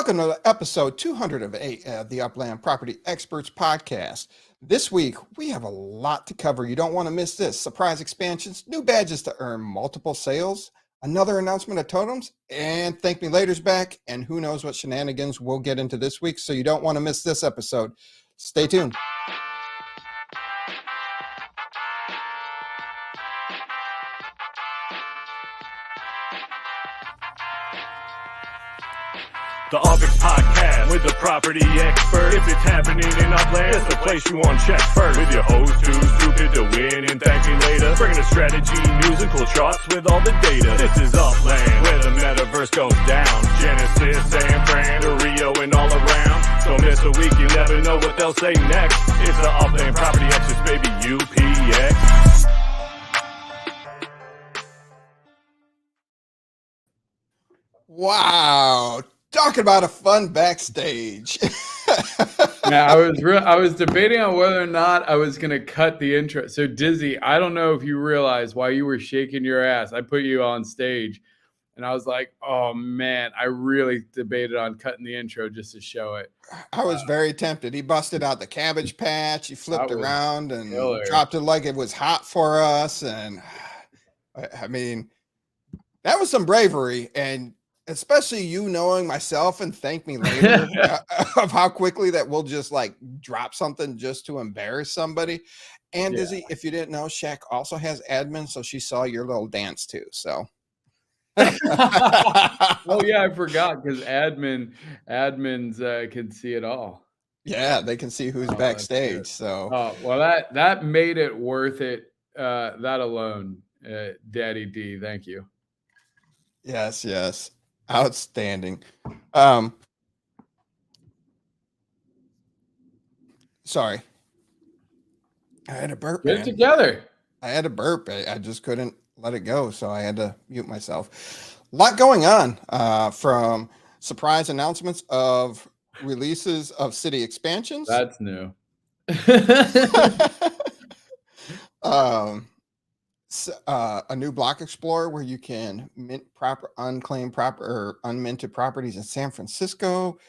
Welcome to episode 208 of the Upland Property Experts Podcast. This week, we have a lot to cover. You don't want to miss this. Surprise expansions, new badges to earn multiple sales, another announcement of totems, and ThankMeLater's back, and who knows what shenanigans we'll get into this week, so you don't want to miss this episode. Stay tuned. The UPX Podcast with the property expert. If it's happening in Upland, it's the place you want to check first. With your host too stupid to win and thank me later. Bringing the strategy, news, and cool charts with all the data. This is Upland, where the metaverse goes down. Genesis, San Fran, to Rio, and all around. Don't miss a week, you never know what they'll say next. It's the Upland Property Experts, baby, UPX. Wow. Talking about a fun backstage. Yeah, I was debating on whether or not I was going to cut the intro. So Dizzy, I don't know if you realize while you were shaking your ass, I put you on stage and I was like, oh man, I really debated on cutting the intro just to show it. I was very tempted. He busted out the Cabbage Patch. He flipped around and dropped it like it was hot for us. And I mean, that was some bravery. And especially you knowing myself and thank me later of how quickly that we'll just like drop something just to embarrass somebody. And Dizzy, if you didn't know, Shaq also has admin, so she saw your little dance too. So oh yeah, I forgot because admins can see it all. Yeah, they can see who's backstage. So well, that made it worth it. That alone, Daddy D, thank you. Yes. Outstanding. Sorry. I had a burp. Get it together. I had a burp. I just couldn't let it go, so I had to mute myself. A lot going on from surprise announcements of releases of city expansions. That's new. A new block explorer where you can mint unminted properties in San Francisco,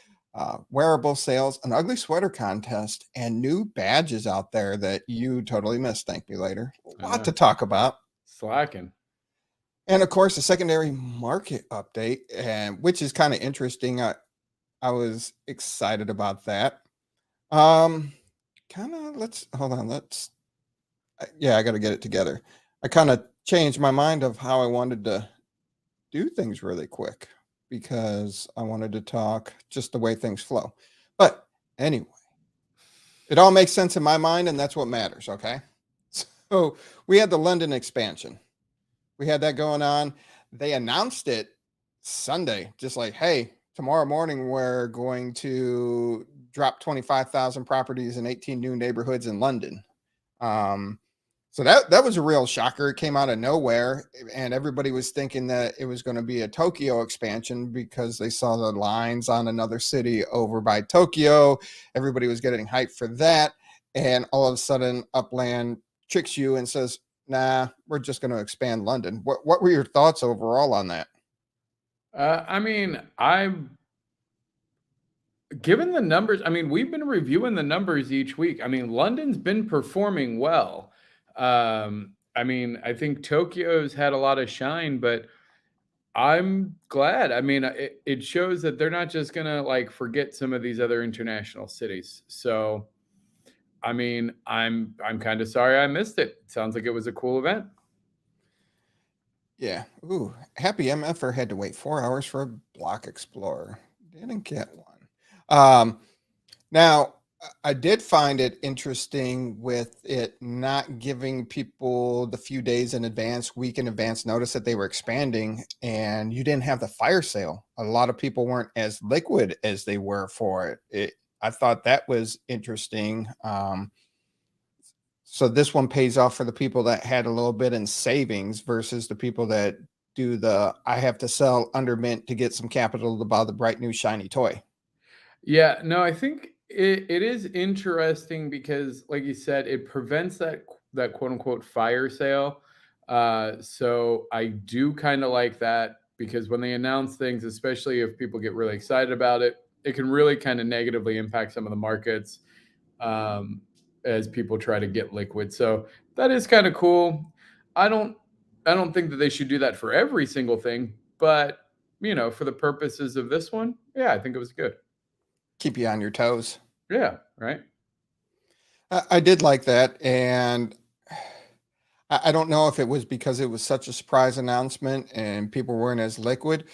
wearable sales, an ugly sweater contest, and new badges out there that you totally missed. Thank me later. A lot to talk about. Slacking. And of course, the secondary market update, and which is kind of interesting. I was excited about that. I got to get it together. I kind of changed my mind of how I wanted to do things really quick because I wanted to talk just the way things flow. But anyway, it all makes sense in my mind, and that's what matters, okay? So we had the London expansion. We had that going on. They announced it Sunday, just like, hey, tomorrow morning we're going to drop 25,000 properties in 18 new neighborhoods in London. So that was a real shocker. It came out of nowhere, and everybody was thinking that it was going to be a Tokyo expansion because they saw the lines on another city over by Tokyo. Everybody was getting hyped for that, and all of a sudden, Upland tricks you and says, "Nah, we're just going to expand London." What were your thoughts overall on that? I mean, I'm given the numbers. I mean, we've been reviewing the numbers each week. I mean, London's been performing well. I mean, I think Tokyo's had a lot of shine, but I'm glad. I mean, it shows that they're not just going to like forget some of these other international cities. So, I mean, I'm kind of sorry I missed it. Sounds like it was a cool event. Yeah. Ooh, happy MFer had to wait 4 hours for a block explorer. Didn't get one. Now, I did find it interesting with it not giving people the few days in advance, week in advance notice that they were expanding, and you didn't have the fire sale. A lot of people weren't as liquid as they were for it. I thought that was interesting. So this one pays off for the people that had a little bit in savings versus the people that do I have to sell under mint to get some capital to buy the bright new shiny toy. Yeah, no, I think it is interesting because, like you said, it prevents that quote unquote fire sale. So I do kind of like that because when they announce things, especially if people get really excited about it, really kind of negatively impact some of the markets as people try to get liquid. So that is kind of cool. I don't think that they should do that for every single thing, but for the purposes of this one, yeah, I think it was good. Keep you on your toes. Yeah, right. I did like that, and I don't know if it was because it was such a surprise announcement and people weren't as liquid.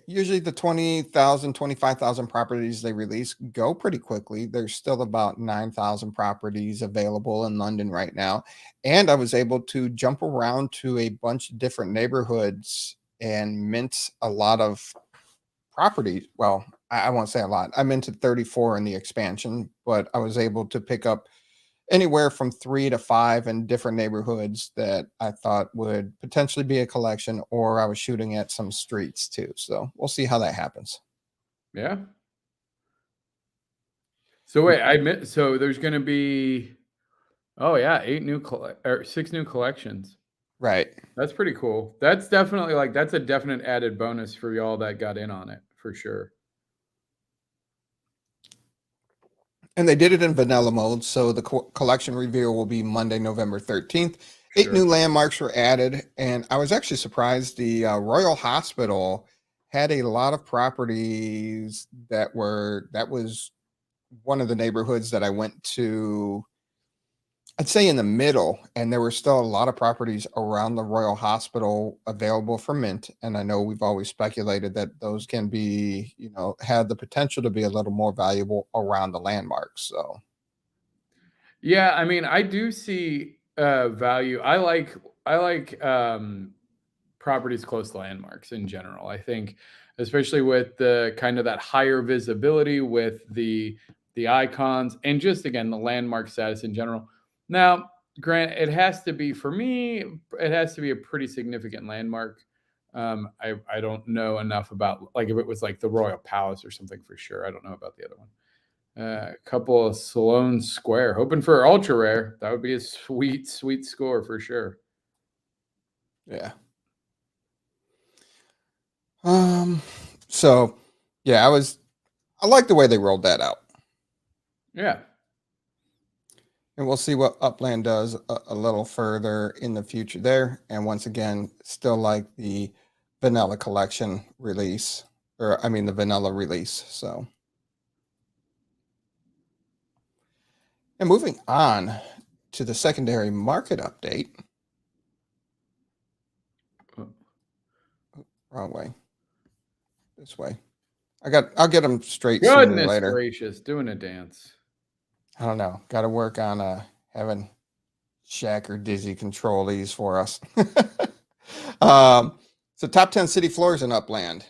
Usually the 20,000, 25,000 properties they release go pretty quickly. There's still about 9,000 properties available in London right now. And I was able to jump around to a bunch of different neighborhoods and mint a lot of properties. Well, I won't say a lot. I minted 34 in the expansion, but I was able to pick up anywhere from 3 to 5 in different neighborhoods that I thought would potentially be a collection, or I was shooting at some streets too. So we'll see how that happens. Yeah. So wait, so there's going to be, 6 new collections. Right. That's pretty cool. That's definitely that's a definite added bonus for y'all that got in on it for sure. And they did it in vanilla mode. So the collection reveal will be Monday, November 13th. 8 new landmarks were added. And I was actually surprised the Royal Hospital had a lot of properties that was one of the neighborhoods that I went to, I'd say in the middle, and there were still a lot of properties around the Royal Hospital available for mint. And I know we've always speculated that those can be, have the potential to be a little more valuable around the landmarks. So, yeah, I mean, I do see value. I like properties close to landmarks in general. I think, especially with the kind of that higher visibility with the icons and just again the landmark status in general. Now, Grant, it has to be, for me, it has to be a pretty significant landmark. I don't know enough about, like, if it was like the Royal Palace or something, for sure. I don't know about the other one. A couple of Sloane Square, hoping for ultra rare. That would be a sweet score for sure. yeah. So yeah, I like the way they rolled that out. Yeah. And we'll see what Upland does a little further in the future there. And once again, still like the vanilla collection release, the vanilla release. So, and moving on to the secondary market update. Wrong way. This way. I'll get them straight sooner or later. Goodness gracious, doing a dance. I don't know. Got to work on having Shaq or Dizzy control these for us. So top 10 city floors in Upland.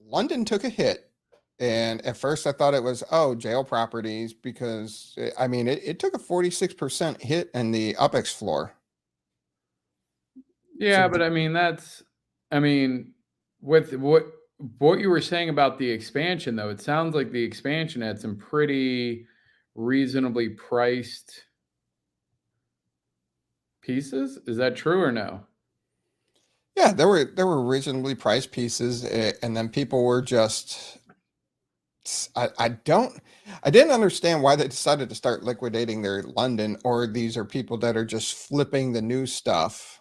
London took a hit. And at first I thought it was, jail properties, because it took a 46% hit in the UPX floor. Yeah, but with what you were saying about the expansion, though, it sounds like the expansion had some pretty reasonably priced pieces. Is that true or no? Yeah, there were reasonably priced pieces, and then people were just, I didn't understand why they decided to start liquidating their London, or these are people that are just flipping the new stuff.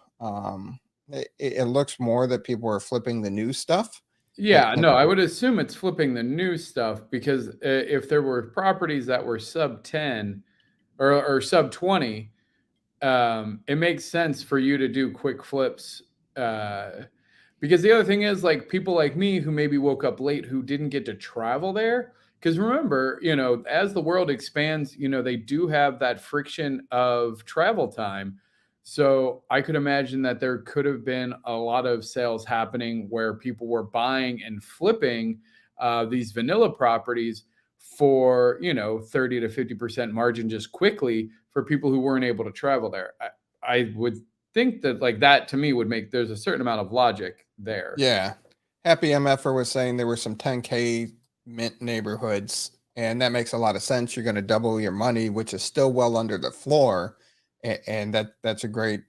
It looks more that people are flipping the new stuff. Yeah, no, I would assume it's flipping the new stuff, because if there were properties that were sub 10 or sub 20, it makes sense for you to do quick flips. Because the other thing is, like, people like me who maybe woke up late, who didn't get to travel there. Because remember, as the world expands, they do have that friction of travel time. So I could imagine that there could have been a lot of sales happening where people were buying and flipping these vanilla properties for, 30 to 50% margin just quickly for people who weren't able to travel there. I would think that, like, that to me would make, there's a certain amount of logic there. Yeah. Happy MFer was saying there were some 10K mint neighborhoods, and that makes a lot of sense. You're going to double your money, which is still well under the floor. And that's a great,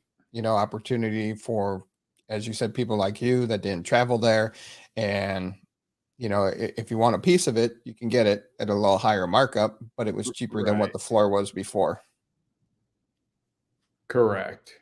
opportunity for, as you said, people like you that didn't travel there. And if you want a piece of it, you can get it at a little higher markup, but it was cheaper than what the floor was before. Correct.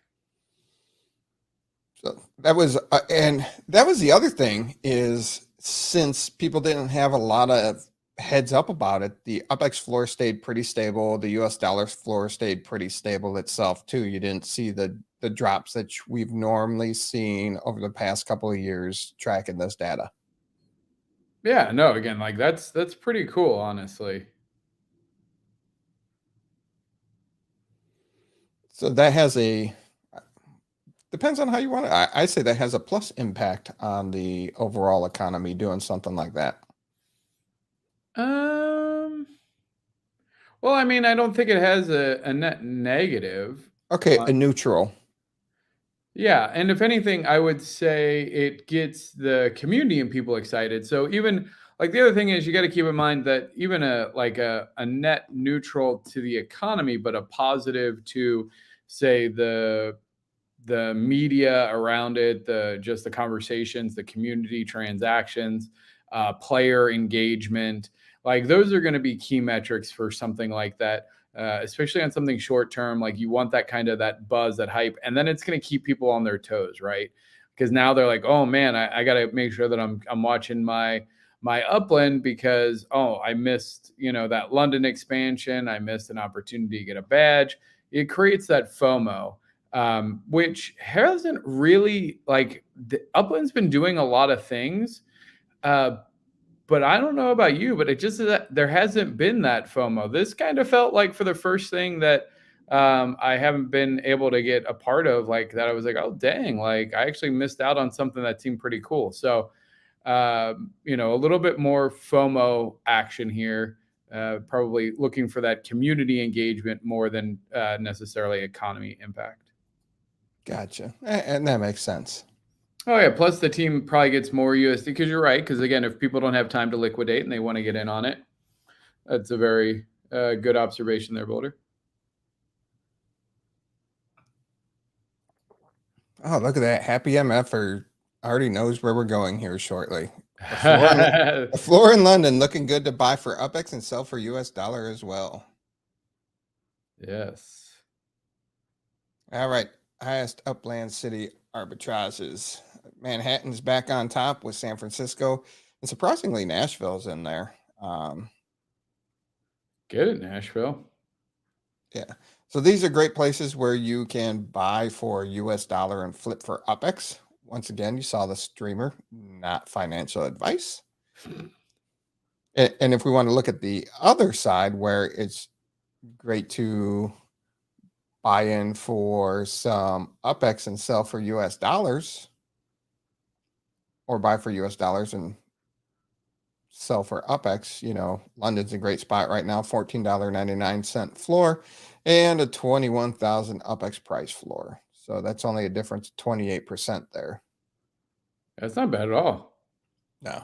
So that was, and that was the other thing is, since people didn't have a lot of heads up about it, the UPX floor stayed pretty stable. The US dollar floor stayed pretty stable itself too. You didn't see the drops that we've normally seen over the past couple of years tracking this data. Yeah, no, again, like that's pretty cool, honestly. So that depends on how you want it. I say that has a plus impact on the overall economy doing something like that. Well, I mean, I don't think it has a net negative. Okay, a neutral. Yeah, and if anything, I would say it gets the community and people excited. So even like the other thing is you got to keep in mind that even a net neutral to the economy, but a positive to say the media around it, just the conversations, the community transactions, player engagement, like those are going to be key metrics for something like that. Especially on something short term, like you want that kind of that buzz, that hype, and then it's going to keep people on their toes, right? Because now they're like, oh man, I got to make sure that I'm watching my Upland because I missed that London expansion, I missed an opportunity to get a badge. It creates that FOMO, which hasn't really Upland's been doing a lot of things. But I don't know about you, but it just that there hasn't been that FOMO. This kind of felt like for the first thing that I haven't been able to get a part of, like that I was like, oh dang, like I actually missed out on something that seemed pretty cool. So a little bit more FOMO action here, probably looking for that community engagement more than necessarily economy impact. Gotcha. And that makes sense. Oh yeah, plus the team probably gets more USD because you're right. Because again, if people don't have time to liquidate and they want to get in on it, that's a very good observation there, Boulder. Oh, look at that! Happy MF already knows where we're going here shortly. The floor in London looking good to buy for UPX and sell for US dollar as well. Yes. All right. Highest Upland city arbitrages. Manhattan's back on top with San Francisco, and surprisingly, Nashville's in there. Get it, Nashville. Yeah. So these are great places where you can buy for US dollar and flip for UPX. Once again, you saw the streamer, not financial advice. And if we want to look at the other side where it's great to buy in for some UPX and sell for US dollars, or buy for US dollars and sell for UPX, London's a great spot right now, $14.99 floor and a 21,000 UPX price floor. So that's only a difference of 28% there. That's not bad at all. No.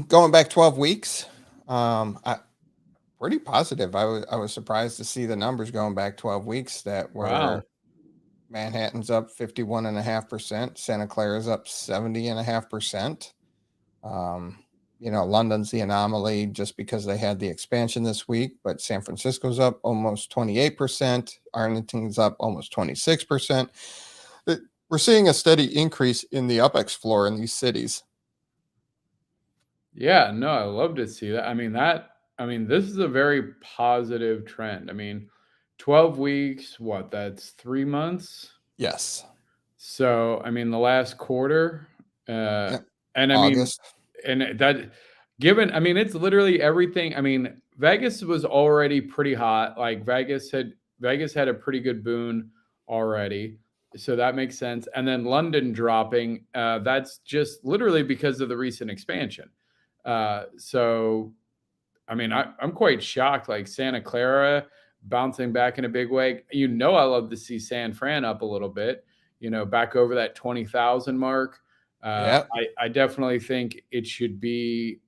Going back 12 weeks, pretty positive. I was surprised to see the numbers going back 12 weeks that were Wow. Manhattan's up 51.5%, Santa Clara's up 70.5%. London's the anomaly just because they had the expansion this week, but San Francisco's up almost 28%, Arlington's up almost 26%. We're seeing a steady increase in the UPX floor in these cities. Yeah, no, I love to see that. This is a very positive trend. 12 weeks, that's 3 months? Yes. So, the last quarter, and August. It's literally everything. Vegas was already pretty hot. Like Vegas had a pretty good boon already. So that makes sense. And then London dropping, that's just literally because of the recent expansion. I'm quite shocked. Like Santa Clara bouncing back in a big way. I love to see San Fran up a little bit, back over that 20,000 mark. Yep. I definitely think it should be,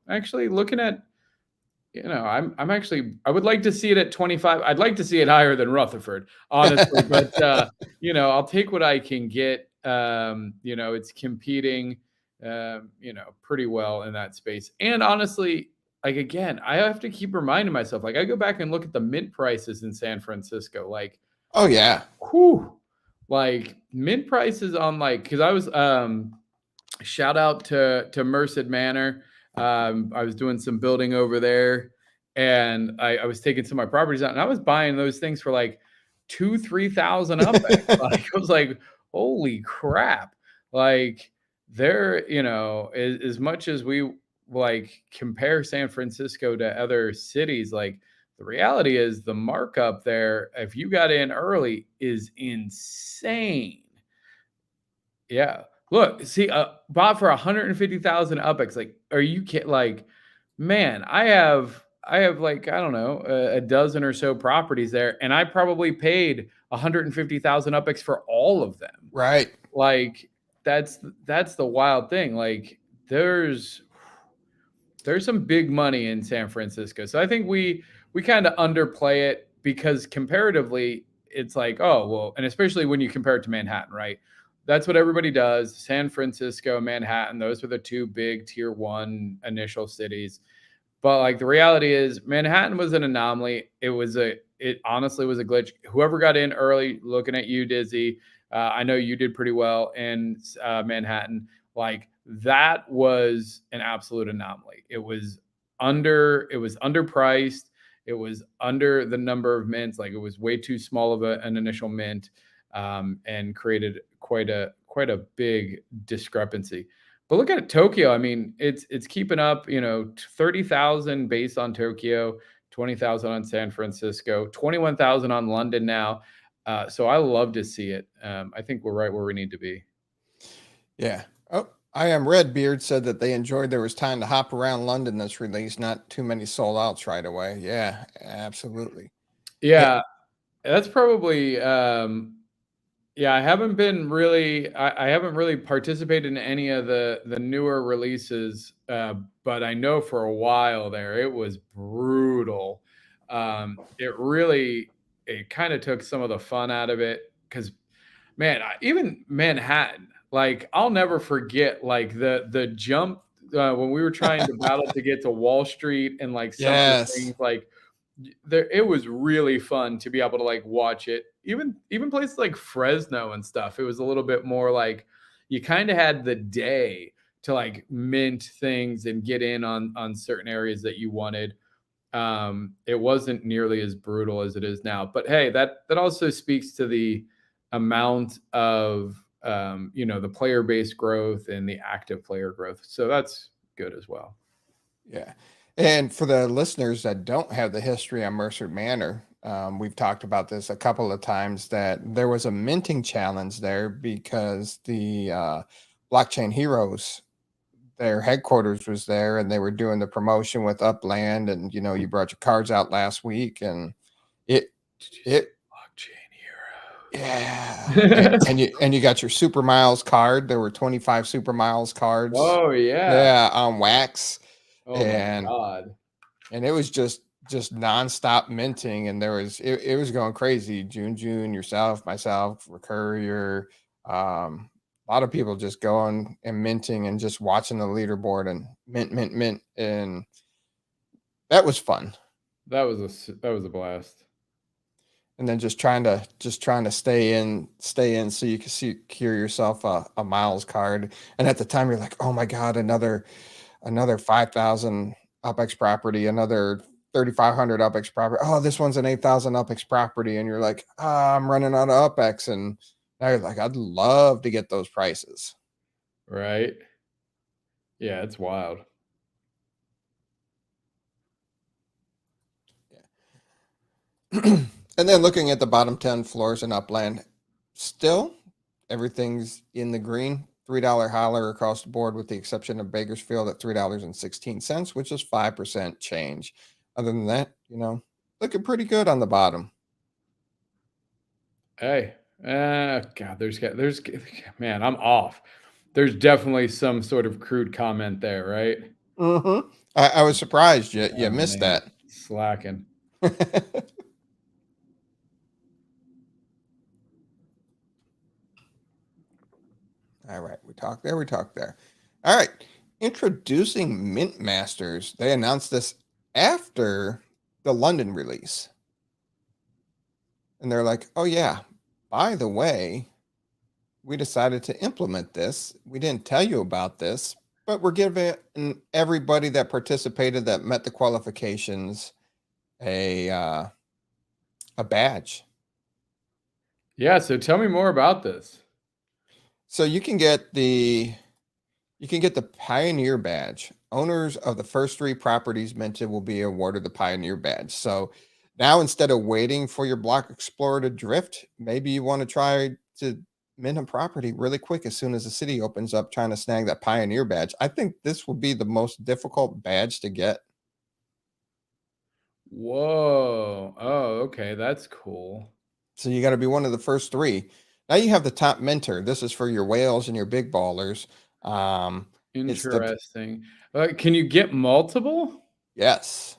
actually looking at I'm actually, I would like to see it at 25. I'd like to see it higher than Rutherford, honestly, but I'll take what I can get. It's competing, pretty well in that space. And honestly, like, again, I have to keep reminding myself, like, I go back and look at the mint prices in San Francisco, like, Oh yeah. whew, like mint prices on, like, because I was shout out to Merced Manor. I was doing some building over there, and I was taking some of my properties out, and I was buying those things for like 2,000-3,000 up. Like, I was like, holy crap! Like, there, as much as we like compare San Francisco to other cities, like, the reality is the markup there, if you got in early, is insane. Yeah. Look, see, bought for 150,000 UPX. Like, are you kidding? Like, man, I have like, I don't know, a dozen or so properties there, and I probably paid 150,000 UPX for all of them. Right. Like, that's the wild thing. Like, there's some big money in San Francisco. So I think we kind of underplay it because comparatively, it's like, oh, well, and especially when you compare it to Manhattan, right? That's what everybody does. San Francisco, Manhattan, those are the two big tier one initial cities. But like, the reality is Manhattan was an anomaly. It honestly was a glitch. Whoever got in early, looking at you, Dizzy, I know you did pretty well in Manhattan. Like, that was an absolute anomaly. It was underpriced. It was under the number of mints. Like, it was way too small of an initial mint, and created quite a big discrepancy. But look at Tokyo. I mean, it's keeping up. 30,000 based on Tokyo, 20,000 on San Francisco, 21,000 on London now. So I love to see it. I think we're right where we need to be. Yeah. Oh, I am Redbeard said that they enjoyed there was time to hop around London this release, not too many sold outs right away. Yeah, absolutely. Yeah, that's probably yeah, I haven't really participated in any of the newer releases, but I know for a while there it was brutal. It kind of took some of the fun out of it because, man, even Manhattan, like, I'll never forget, like, the jump when we were trying to battle to get to Wall Street, and like some of the Yes. things, like, it was really fun to be able to like watch it. Even places like Fresno and stuff, it was a little bit more like you kind of had the day to like mint things and get in on certain areas that you wanted. It wasn't nearly as brutal as it is now, but hey, that also speaks to the amount of the player base growth and the active player growth, so that's good as well. Yeah. And for the listeners that don't have the history on Mercer Manor, we've talked about this a couple of times that there was a minting challenge there because the Blockchain Heroes, their headquarters was there, and they were doing the promotion with Upland, and you brought your cards out last week, and it Blockchain Hero. Yeah. and you got your Super Miles card. There were 25 Super Miles cards. Oh yeah. Yeah, on wax. Oh my God. And it was just nonstop minting, and it was going crazy. June, yourself, myself, Recurrier, a lot of people just going and minting and just watching the leaderboard and mint, and that was fun. That was a blast. And then just trying to stay in so you can secure yourself a Miles card. And at the time you're like, oh my God, another 5,000 UPX property, another 3,500 UPX property. Oh, this one's an 8,000 UPX property. And you're like, I'm running out of UPX. And now you're like, I'd love to get those prices. Right. Yeah, it's wild. Yeah. And then looking at the bottom 10 floors in Upland, still everything's in the green. $3 holler across the board, with the exception of Bakersfield at $3.16, which is 5% change. Other than that, looking pretty good on the bottom. Hey, God, there's man, I'm off. There's definitely some sort of crude comment there, right? Mm-hmm. I was surprised you missed man. that. Slacking. All right, we talked there. All right, introducing Mint Masters. They announced this after the London release. And they're like, oh, yeah, by the way, we decided to implement this. We didn't tell you about this, but we're giving everybody that participated that met the qualifications a badge. Yeah, so tell me more about this. So you can get the Pioneer Badge. Owners of the first 3 properties minted will be awarded the Pioneer Badge. So now instead of waiting for your Block Explorer to drift, maybe you want to try to mint a property really quick as soon as the city opens up, trying to snag that Pioneer Badge. I think this will be the most difficult badge to get. Whoa. Oh, okay. That's cool. So you got to be one of the first 3. Now you have the top minter. This is for your whales and your big ballers. It's the Interesting. Can you get multiple? Yes.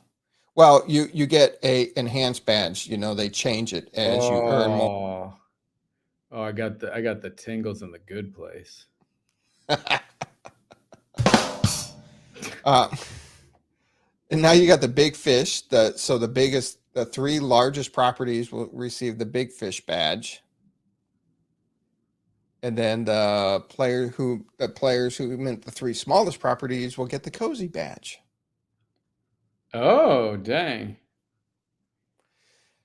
Well, you get a enhanced badge. You know, they change it as you earn more. Oh, I got the tingles in the good place. And now you got the big fish. The 3 largest properties will receive the big fish badge. And then the players who mint the 3 smallest properties will get the cozy badge. Oh, dang.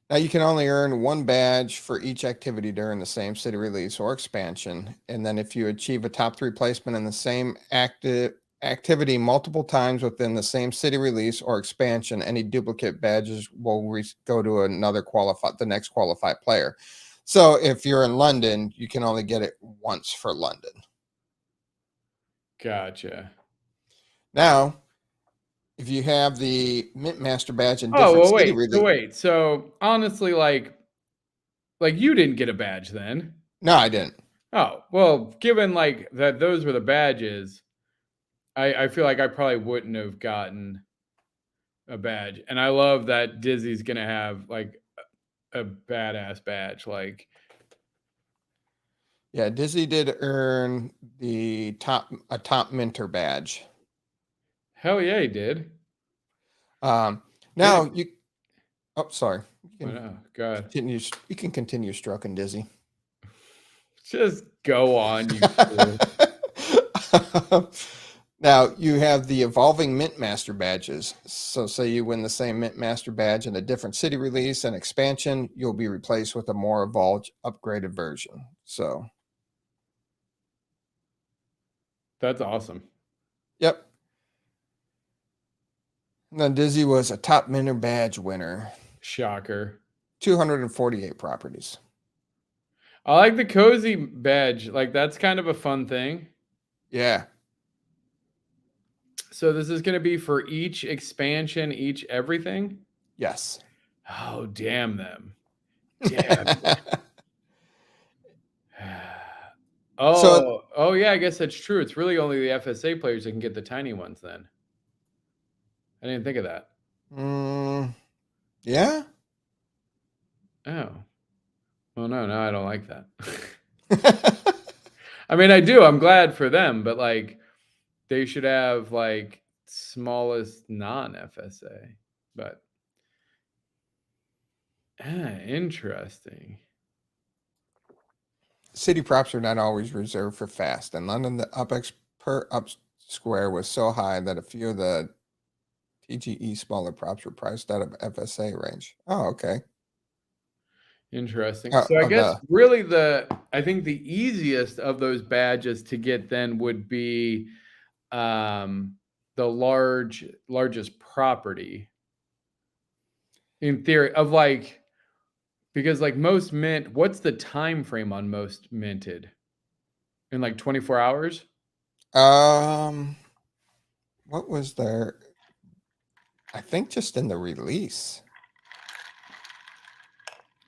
Now you can only earn 1 badge for each activity during the same city release or expansion. And then if you achieve a top 3 placement in the same activity multiple times within the same city release or expansion, any duplicate badges will go to the next qualified player. So if you're in London, you can only get it once for London. Gotcha. Now, if you have the Mint Master badge in different city release. So honestly, like you didn't get a badge then. No, I didn't. Oh, well, given like that those were the badges, I feel like I probably wouldn't have gotten a badge. And I love that Dizzy's gonna have like a badass badge. Like, yeah, Dizzy did earn a top minter badge. hell yeah, he did. Now you. Oh, sorry. Oh, God. You can continue stroking Dizzy. Just go on, you fool. Now you have the evolving Mint Master badges. So say you win the same Mint Master badge in a different city release and expansion, you'll be replaced with a more evolved, upgraded version. So That's awesome. Yep. And then Dizzy was a top minter badge winner. Shocker. 248 properties. I like the cozy badge. Like, that's kind of a fun thing. Yeah. So this is going to be for each expansion, each everything? Yes. Oh, damn them. Damn. Oh, yeah, I guess that's true. It's really only the FSA players that can get the tiny ones then. I didn't think of that. Yeah. Oh. Well, no, I don't like that. I mean, I do. I'm glad for them, but like they should have like smallest non-FSA. But interesting. City props are not always reserved for fast. In London, the UPX per up square was so high that a few of the TGE smaller props were priced out of FSA range. Oh, okay. Interesting. So I guess really I think the easiest of those badges to get then would be the largest property. In theory, of like, because like most mint, what's the time frame on most minted? In like 24 hours? What was there? I think just in the release.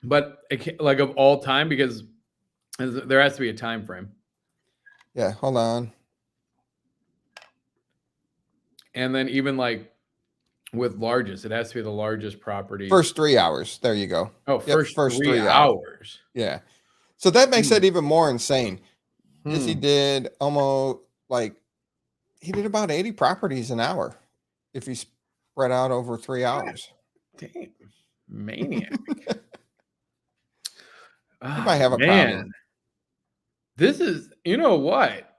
But like of all time, because there has to be a time frame. Yeah, hold on. And then even like with largest, it has to be the largest property. First 3 hours. There you go. Oh, Yep, first 3 hours. Yeah. So that makes it even more insane. Because he Hmm. did almost he did about 80 properties an hour if he spread out over 3 hours. Damn, maniac. He might have a problem. This is, you know what?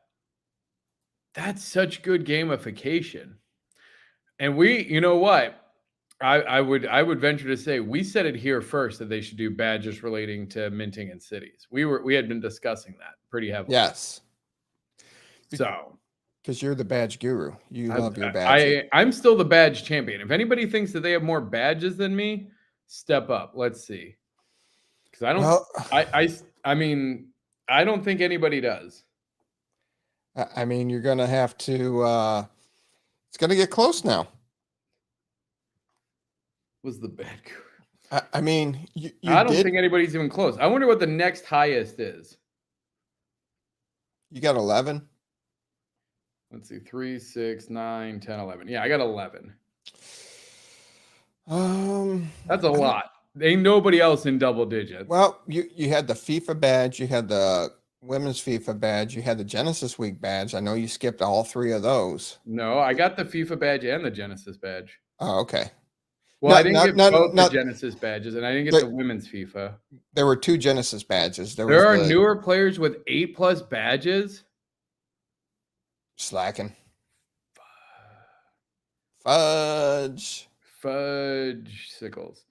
That's such good gamification. And we, you know what? I would venture to say we said it here first that they should do badges relating to minting in cities. We had been discussing that pretty heavily. Yes. So because you're the badge guru. You love your badge. I'm still the badge champion. If anybody thinks that they have more badges than me, step up. Let's see. Because I don't. Well, I mean, I don't think anybody does. I mean, you're gonna have to. It's gonna get close now. Was the bad guru? I mean, you I don't think anybody's even close. I wonder what the next highest is. You got 11. Let's see, 3, 6, 9, 10, 11. Yeah, I got 11. That's a lot. Ain't nobody else in double digits. Well, you had the FIFA badge, you had the women's FIFA badge, you had the Genesis Week badge. I know you skipped all 3 of those. No, I got the FIFA badge and the Genesis badge. Oh, okay. Well, I didn't get both the Genesis badges, and I didn't get the women's FIFA. There were 2 Genesis badges. There are newer players with 8+ badges. Slacking. Fudge sickles.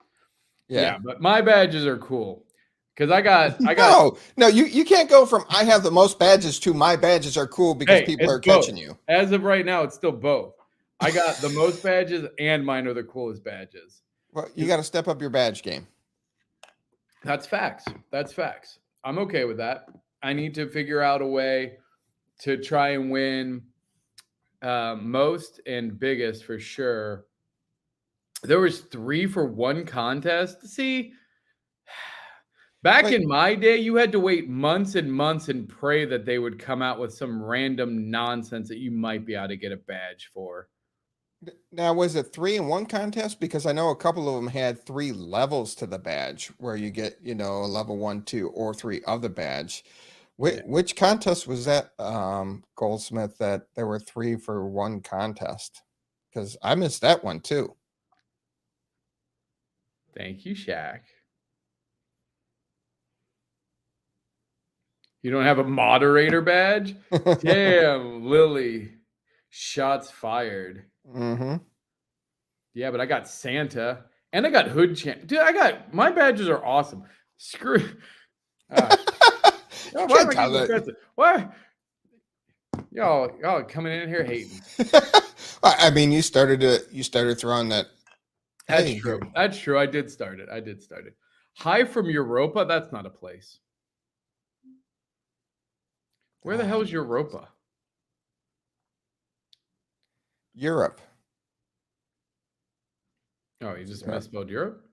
Yeah, but my badges are cool because I got. No, you can't go from I have the most badges to my badges are cool because people are catching you. As of right now, it's still both. I got the most badges and mine are the coolest badges. Well, you got to step up your badge game. That's facts. I'm okay with that. I need to figure out a way to try and win most and biggest for sure. There was 3 for 1 contest. See, back in my day, you had to wait months and months and pray that they would come out with some random nonsense that you might be able to get a badge for. Now, was it 3 in 1 contest? Because I know a couple of them had 3 levels to the badge where you get, a level 1, 2, or 3 of the badge. Which contest was that, Goldsmith, that there were 3 for 1 contest? Because I missed that one too. Thank you, Shaq. You don't have a moderator badge? Damn, Lily. Shots fired. Mm-hmm. Yeah, but I got Santa and I got Hood Champ. Dude, my badges are awesome. Screw. Why? Y'all coming in here hating. I mean, you started throwing that. That's true. That's true. I did start it. Hi from Europa. That's not a place. Where the hell is Europa? Europe. Oh, you just misspelled Europe?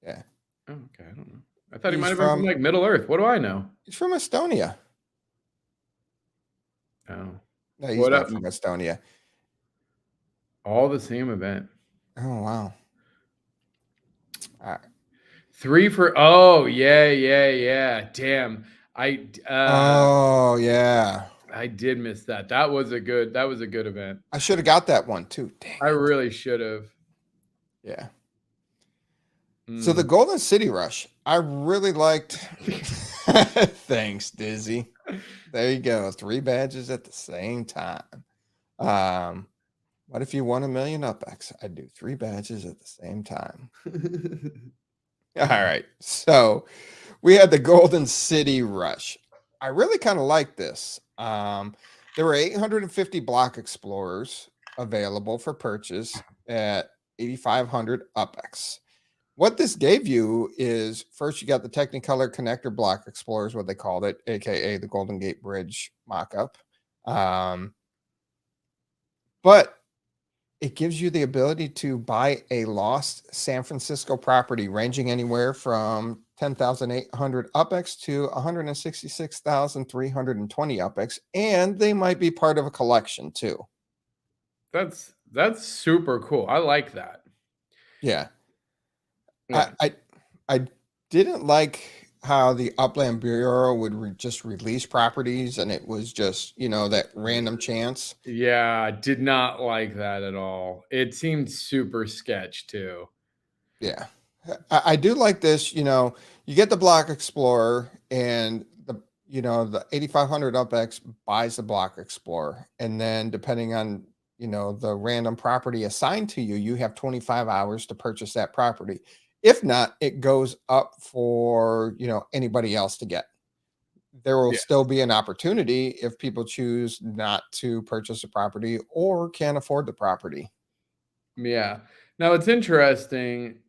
Yeah. Oh, okay. I don't know. I thought he might have been from like Middle Earth. What do I know? He's from Estonia. Oh. No, he's not from Estonia. All the same event. Oh, wow. 3 for yeah. Damn. oh yeah. I did miss that. That was a good event. I should have got that one too. Dang. I really should have. Yeah. So the Golden City Rush, I really liked. Thanks, Dizzy. There you go. 3 badges at the same time. What if you won $1 million UPX? I'd do 3 badges at the same time. All right. So we had the Golden City Rush. I really kind of like this. There were 850 block explorers available for purchase at 8,500 UPX. What this gave you is, first you got the Technicolor connector block explorers, what they called it, aka the Golden Gate Bridge mock-up. But it gives you the ability to buy a lost San Francisco property ranging anywhere from 10,800 UPX to 166,320 UPX, and they might be part of a collection too. That's That's super cool. I like that. Yeah. Yeah. I didn't like how the Upland Bureau would just release properties and it was just, that random chance. Yeah, I did not like that at all. It seemed super sketch too. Yeah. I do like this, you get the Block Explorer and the 8500 UpX buys the Block Explorer. And then depending on, the random property assigned to you, you have 25 hours to purchase that property. If not, it goes up for, anybody else to get. There will Yeah. still be an opportunity if people choose not to purchase a property or can't afford the property. Yeah. Now it's interesting.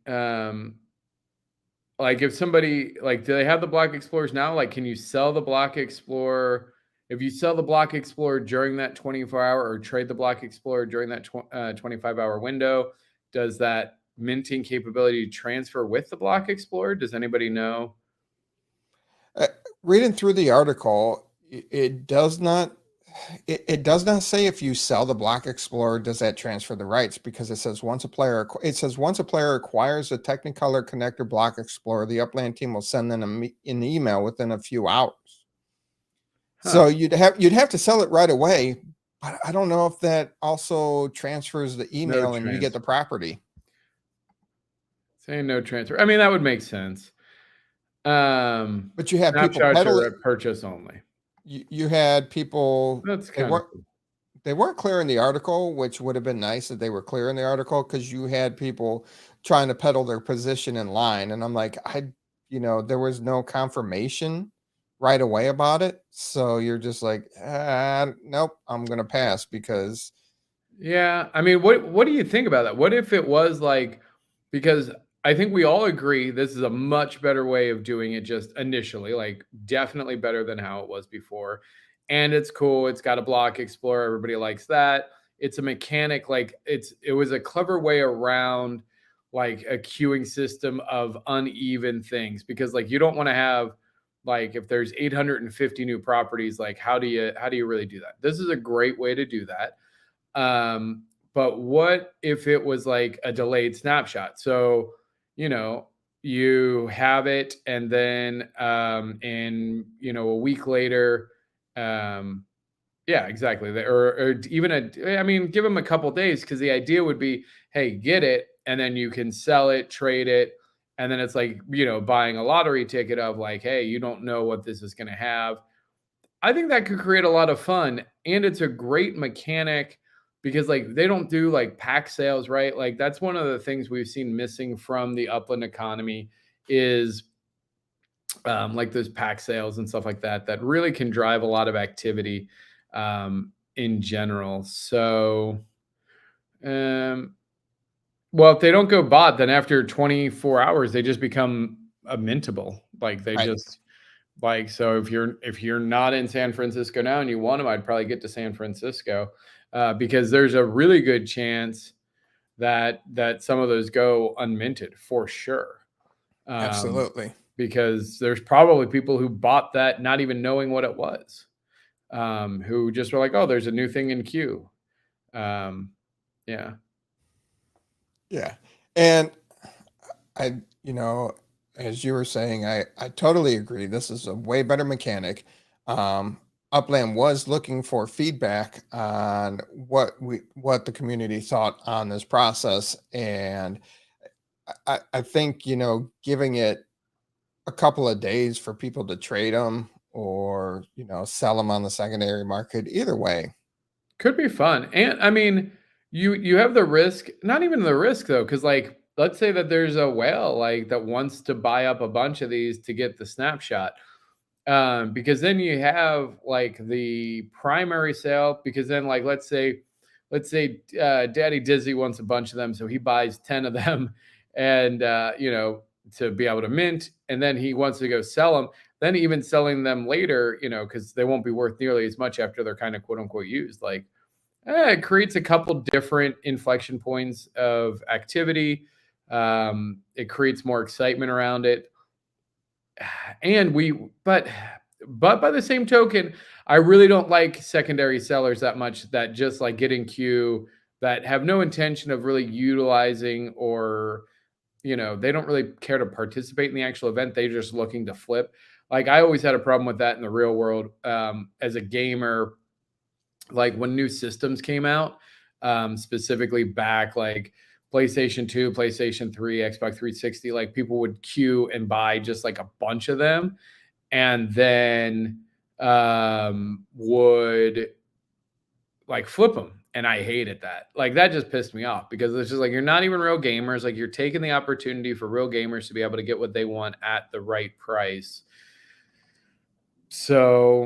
Like if somebody do they have the Block Explorers now? Like, can you sell the Block Explorer? If you sell the Block Explorer during that 24-hour or trade the Block Explorer during that 25-hour window, does that minting capability transfer with the Block Explorer? Does anybody know? Reading through the article, it does not say if you sell the Block Explorer, does that transfer the rights? Because it says once a player acquires a Technicolor connector Block Explorer, the Upland team will send them an email within a few hours. So you'd have to sell it right away, but I don't know if that also transfers the email and you get the property. Saying no transfer. I mean, that would make sense. But you have people Snapshots are at purchase only. You had people. That's kind of cool. They weren't clear in the article, which would have been nice if they were clear in the article, because you had people trying to peddle their position in line. And I'm like, there was no confirmation right away about it. So you're just like, nope, I'm going to pass because. Yeah. I mean, what do you think about that? What if it was because I think we all agree this is a much better way of doing it just initially, definitely better than how it was before. And it's cool. It's got a Block Explorer. Everybody likes that. It's a mechanic. It was a clever way around a queuing system of uneven things, because you don't want to have if there's 850 new properties, how do you really do that? This is a great way to do that. But what if it was a delayed snapshot? So, you have it and then in a week later, yeah, exactly. Or even give them a couple days, because the idea would be, hey, get it, and then you can sell it, trade it, and then it's buying a lottery ticket of hey, you don't know what this is going to have. I think that could create a lot of fun, and it's a great mechanic because they don't do pack sales, right? That's one of the things we've seen missing from the Upland economy is those pack sales and stuff like that really can drive a lot of activity in general. So, well, if they don't go bot, then after 24 hours, they just become mintable. They Right. just so if you're not in San Francisco now and you want them, I'd probably get to San Francisco because there's a really good chance that some of those go unminted for sure. Absolutely. Because there's probably people who bought that not even knowing what it was, who just were like, oh, there's a new thing in queue. Yeah. Yeah. And as you were saying, I totally agree. This is a way better mechanic. Upland was looking for feedback on what the community thought on this process. And I think, giving it a couple of days for people to trade them or, sell them on the secondary market, either way. Could be fun. And I mean, you have the risk, not even the risk though, because let's say that there's a whale that wants to buy up a bunch of these to get the snapshot. Because then you have the primary sale, because then let's say Daddy Dizzy wants a bunch of them, so he buys 10 of them and to be able to mint, and then he wants to go sell them, then even selling them later, because they won't be worth nearly as much after they're kind of quote unquote used. It creates a couple different inflection points of activity. It creates more excitement around it. And but by the same token, I really don't like secondary sellers that much that just get in queue. that have no intention of really utilizing or, they don't really care to participate in the actual event. They're just looking to flip. Like I always had a problem with that in the real world. As a gamer, like when new systems came out, specifically back like PlayStation 2, PlayStation 3, Xbox 360, like people would queue and buy just like a bunch of them and then would like flip them. And I hated that. Like that just pissed me off because it's just like, you're not even real gamers. Like you're taking the opportunity for real gamers to be able to get what they want at the right price. So,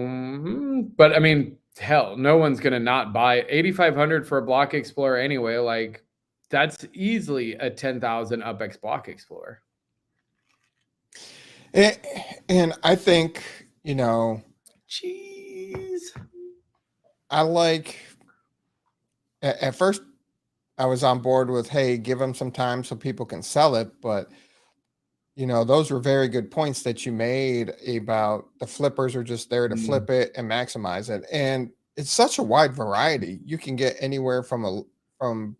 but I mean, hell, no one's going to not buy $8,500 for a Block Explorer anyway. Like that's easily a 10,000 UPX Block Explorer. And I think, Jeez. I like, at first I was on board with, hey, give them some time so people can sell it. But, those were very good points that you made about the flippers are just there to flip it and maximize it. And it's such a wide variety. You can get anywhere from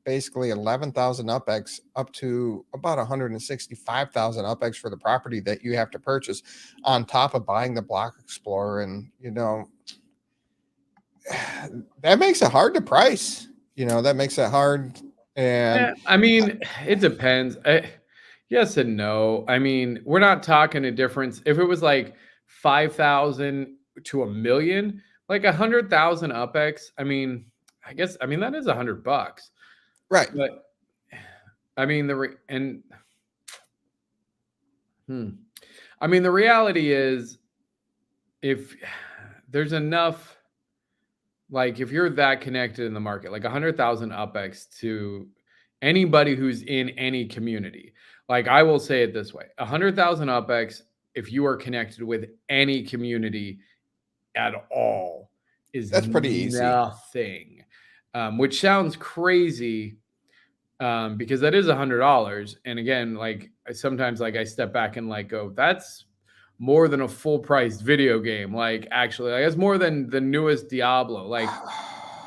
basically 11,000 UPX up to about 165,000 UPX for the property that you have to purchase on top of buying the Block Explorer. And, that makes it hard to price. That makes it hard. And I mean, it depends. Yes and no. I mean, we're not talking a difference. If it was like 5,000 to $1 million, like 100,000 UPX, I mean, that is $100. Right. But I mean, the reality is if there's enough, like if you're that connected in the market, like 100,000 UPX to anybody who's in any community, like I will say it this way, 100,000 UPX, if you are connected with any community at all, that's pretty easy. Nothing, which sounds crazy because that is $100. And again, like sometimes like I step back and like go, that's more than a full priced video game. Like actually, like, it's more than the newest Diablo. Like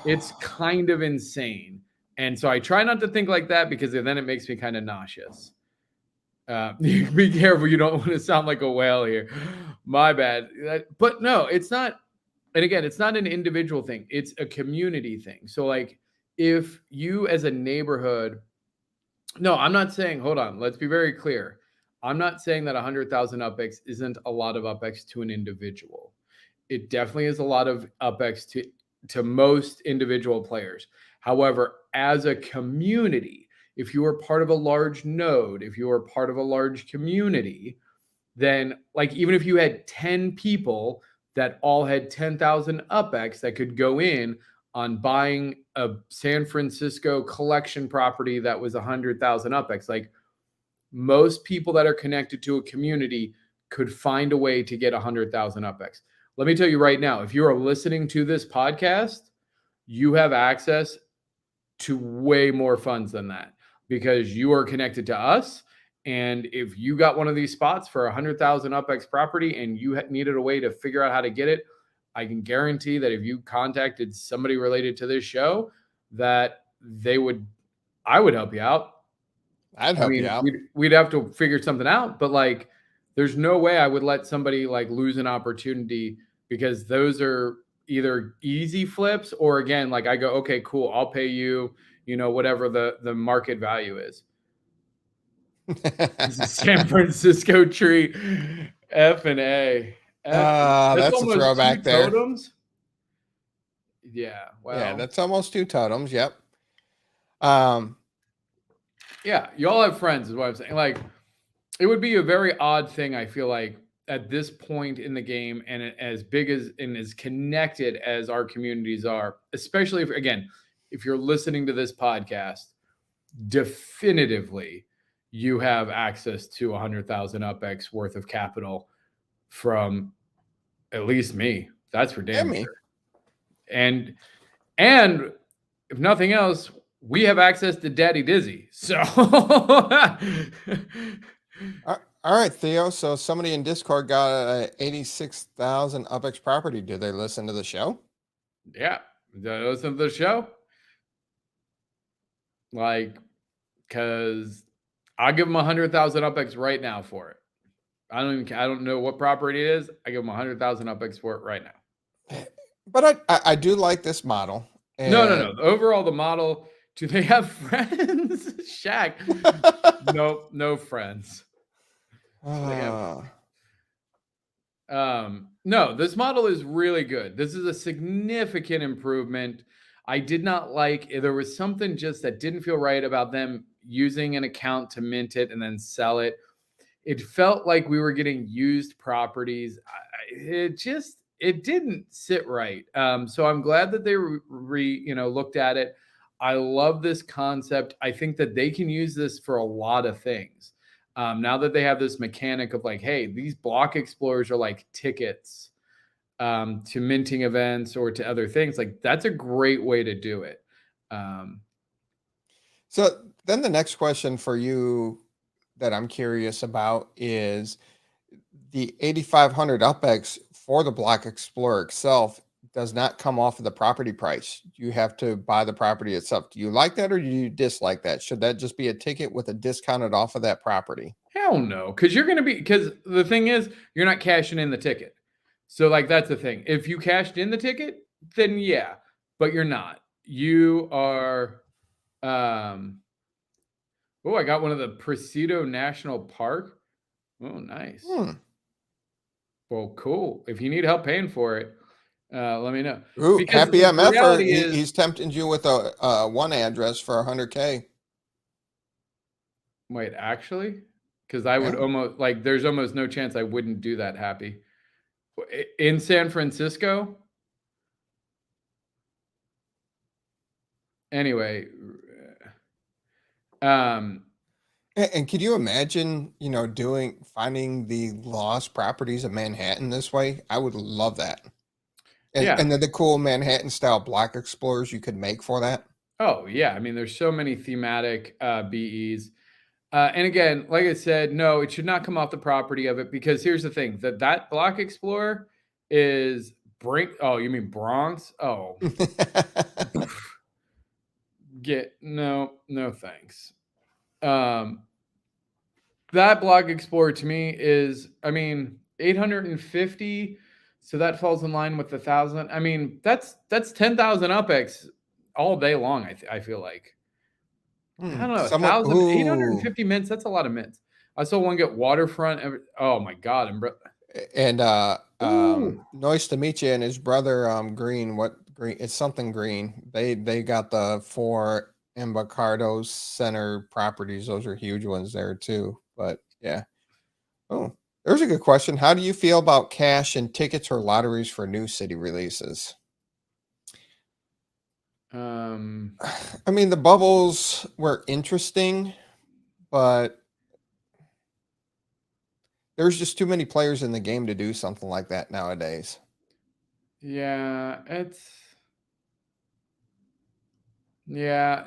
it's kind of insane. And so I try not to think like that because then it makes me kind of nauseous. Be careful. You don't want to sound like a whale here. My bad. But no, it's not. And again, it's not an individual thing. It's a community thing. So like if you as a neighborhood, no, I'm not saying, hold on. Let's be very clear. I'm not saying that 100,000 UPX isn't a lot of UPX to an individual. It definitely is a lot of UPX to most individual players. However, as a community, if you are part of a large node, if you are part of a large community, then like even if you had 10 people that all had 10,000 UPX that could go in on buying a San Francisco collection property that was 100,000 UPX, like most people that are connected to a community could find a way to get 100,000 UPX. Let me tell you right now, if you are listening to this podcast, you have access to way more funds than that because you are connected to us. And if you got one of these spots for 100,000 UPX property and you needed a way to figure out how to get it, I can guarantee that if you contacted somebody related to this show, that I would help you out. I'd help you out. We'd have to figure something out, but like, there's no way I would let somebody like lose an opportunity because those are either easy flips or again, like I go, okay, cool. I'll pay you, whatever the market value is. This is San Francisco tree F and A. That's a throwback there. Totems. Yeah. Wow. Yeah, that's almost 2 totems. Yep. Yeah, y'all have friends is what I'm saying. Like, it would be a very odd thing, I feel like, at this point in the game and as big as and as connected as our communities are, especially if you're listening to this podcast, definitively you have access to 100,000 UPX worth of capital from at least me. That's for damn sure. And if nothing else, we have access to Daddy Dizzy. So all right, Theo. So somebody in Discord got 86,000 UPX property. Do they listen to the show? Yeah. Do they listen to the show? Like, because I'll give them 100,000 UPX right now for it. I don't know what property it is. I give them 100,000 UPX for it right now. But I do like this model. No. And Overall, the model. Do they have friends? Shaq. Nope, no friends. Do they have? No, this model is really good. This is a significant improvement. I did not like, there was something just that didn't feel right about them using an account to mint it and then sell it. It felt like we were getting used properties. It didn't sit right. So I'm glad that they looked at it. I love this concept. I think that they can use this for a lot of things. Now that they have this mechanic of like, hey, these block explorers are like tickets to minting events or to other things. Like, that's a great way to do it. So then the next question for you that I'm curious about is the 8,500 UPX for the Block Explorer itself does not come off of the property price. You have to buy the property itself. Do you like that or do you dislike that? Should that just be a ticket with a discounted off of that property? Hell no, because the thing is, you're not cashing in the ticket. So like, that's the thing. If you cashed in the ticket, then yeah, but you're not. You are. Oh, I got one of the Presidio National Park. Oh, nice. Well, cool. If you need help paying for it, let me know. Ooh, Because Happy the MF, reality is, he's tempting you with a one address for 100K. wait, actually, because I would almost like, there's almost no chance I wouldn't do that, Happy. In San Francisco. Anyway, And can you imagine, finding the lost properties of Manhattan this way? I would love that. And, yeah. and then the cool Manhattan style block explorers you could make for that. Oh, yeah. I mean, there's so many thematic BEs. And again, like I said, no, it should not come off the property of it, because here's the thing, that block explorer is oh, you mean Bronx? Oh, no, thanks. That block explorer to me is, I mean, 850. So that falls in line with 1,000. I mean, that's 10,000 UPX all day long. I feel like. I don't know, 850 mints. That's a lot of mints. I saw one get waterfront. Oh my God. And nice to meet you. And his brother, Green, what Green? It's something Green. They got the 4 Embarcado Center properties. Those are huge ones there too. But yeah. Oh, there's a good question. How do you feel about cash and tickets or lotteries for new city releases? I mean, the bubbles were interesting, but there's just too many players in the game to do something like that nowadays. Yeah,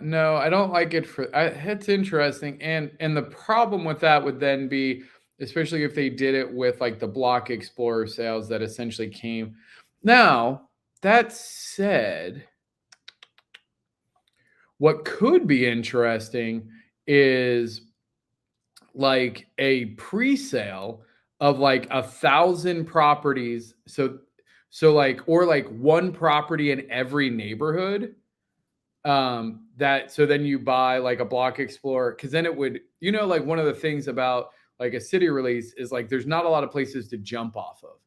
no, I don't like it it's interesting. And the problem with that would then be, especially if they did it with like the Block Explorer sales that essentially came. Now, that said, what could be interesting is like a pre-sale of like 1,000 properties. So like, or like one property in every neighborhood. So then you buy like a Block Explorer, because then it would, like one of the things about like a city release is like there's not a lot of places to jump off of,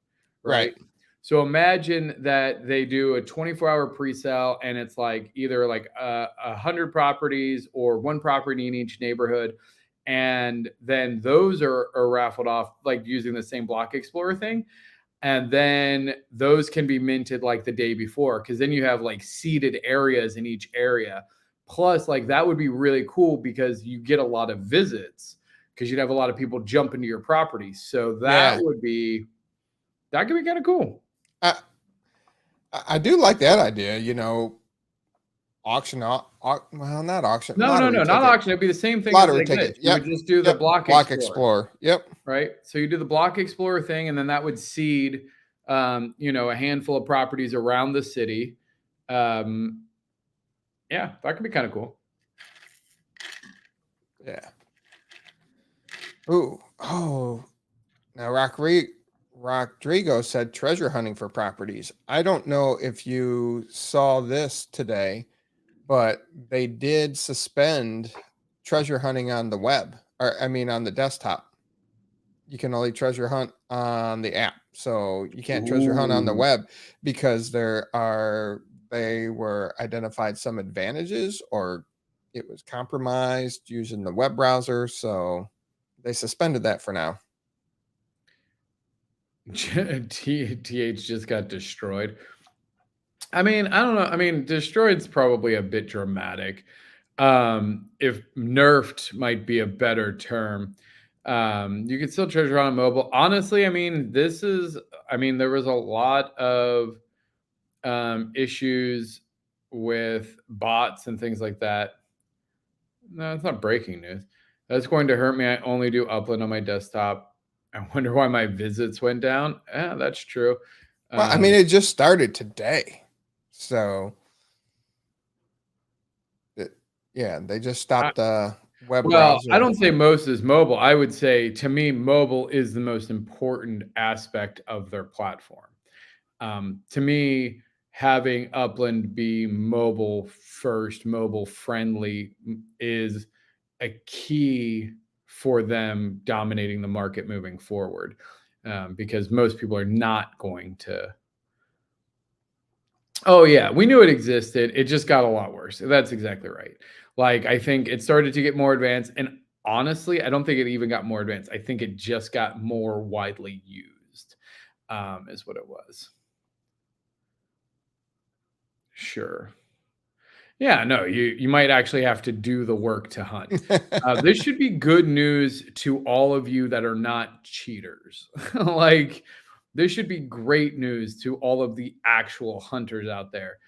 right? So imagine that they do a 24-hour pre-sale and it's like either like 100 properties or one property in each neighborhood. And then those are raffled off like using the same Block Explorer thing. And then those can be minted like the day before, because then you have like seated areas in each area. Plus, like that would be really cool because you get a lot of visits, because you'd have a lot of people jump into your property. So that could be kind of cool. I do like that idea, auction off. Well, not auction. No, not auction. It'd be the same thing. Lottery ticket. You would just do the Block Explorer. Yep. Right. So you do the Block Explorer thing, and then that would seed, a handful of properties around the city. Yeah, that could be kind of cool. Yeah. Ooh. Oh. Now Rodrigo said treasure hunting for properties. I don't know if you saw this today, but they did suspend treasure hunting on the web, or I mean on the desktop. You can only treasure hunt on the app. So you can't treasure hunt on the Ooh. web because they were identified some advantages, or it was compromised using the web browser. So they suspended that for now. TH just got destroyed. I mean, I don't know. I mean, destroyed's probably a bit dramatic. If nerfed might be a better term. You can still treasure on mobile. Honestly, I mean, there was a lot of issues with bots and things like that. No, it's not breaking news. That's going to hurt me. I only do Upland on my desktop. I wonder why my visits went down. Yeah, that's true. Well, I mean, it just started today. So, yeah, they just stopped the web browser. I don't say most is mobile. I would say, to me, mobile is the most important aspect of their platform. To me, having Upland be mobile first, mobile friendly is a key for them dominating the market moving forward, because most people are not going to. Oh yeah, we knew it existed. It just got a lot worse. That's exactly right. Like, I think it started to get more advanced, and honestly, I don't think it even got more advanced. I think it just got more widely used, is what it was. Sure. Yeah, no, you might actually have to do the work to hunt. This should be good news to all of you that are not cheaters. Like, this should be great news to all of the actual hunters out there.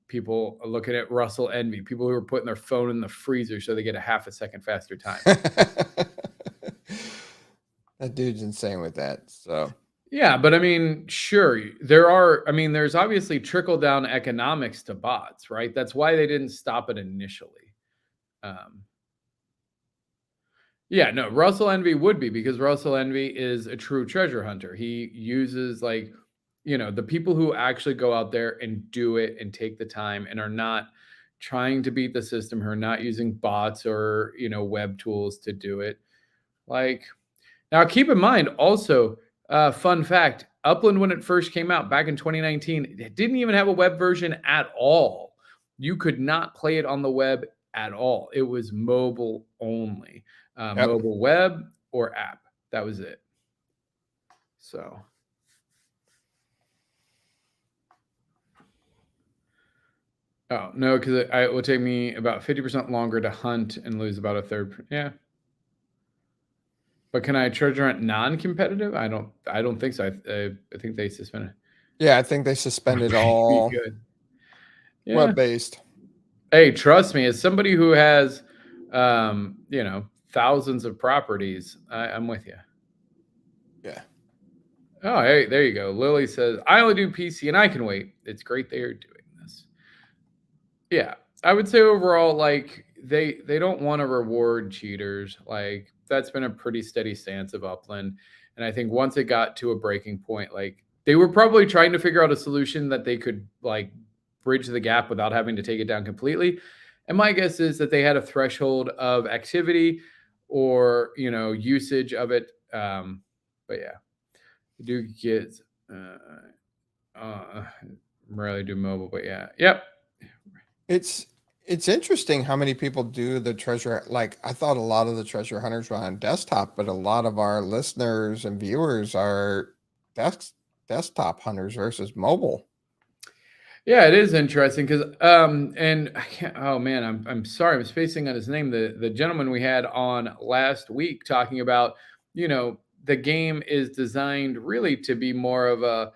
People are looking at Russell Envy, people who are putting their phone in the freezer so they get a half a second faster time. That dude's insane with that. So. Yeah, but I mean, sure, there's obviously trickle down economics to bots, right? That's why they didn't stop it initially. Yeah, no, Russell Envy would be, because Russell Envy is a true treasure hunter. He uses, like, the people who actually go out there and do it and take the time and are not trying to beat the system, who are not using bots or, web tools to do it. Like, now keep in mind also, fun fact, Upland, when it first came out back in 2019, it didn't even have a web version at all. You could not play it on the web at all. It was mobile only. Mobile web or app. That was it. So. Oh, no, because it will take me about 50% longer to hunt and lose about a third. Yeah. But can I treasure hunt non-competitive? I don't think so. I think they suspended. Yeah, I think they suspended all web-based. Hey, trust me, as somebody who has, thousands of properties, I'm with you. Yeah. Oh, hey, there you go. Lily says, I only do PC and I can wait. It's great they are doing this. Yeah, I would say overall, like, they don't want to reward cheaters. Like, that's been a pretty steady stance of Upland. And I think once it got to a breaking point, like, they were probably trying to figure out a solution that they could, like, bridge the gap without having to take it down completely. And my guess is that they had a threshold of activity or, usage of it. But yeah, I do get, rarely do mobile, but yeah. Yep. It's interesting how many people do the treasure. Like, I thought a lot of the treasure hunters were on desktop, but a lot of our listeners and viewers are desktop hunters versus mobile. Yeah, it is interesting because, and I can't. Oh man, I'm sorry, I'm spacing on his name. The gentleman we had on last week talking about, the game is designed really to be more of a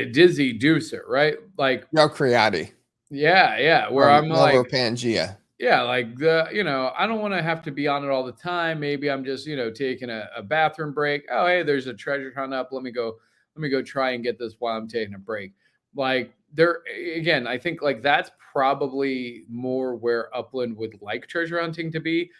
dizzy deucer, right? Like Creati. Yeah. Where I'm like Pangea. Yeah, like I don't want to have to be on it all the time. Maybe I'm just, taking a bathroom break. Oh, hey, there's a treasure hunt up. Let me go try and get this while I'm taking a break. like there again, I think like that's probably more where Upland would like treasure hunting to be.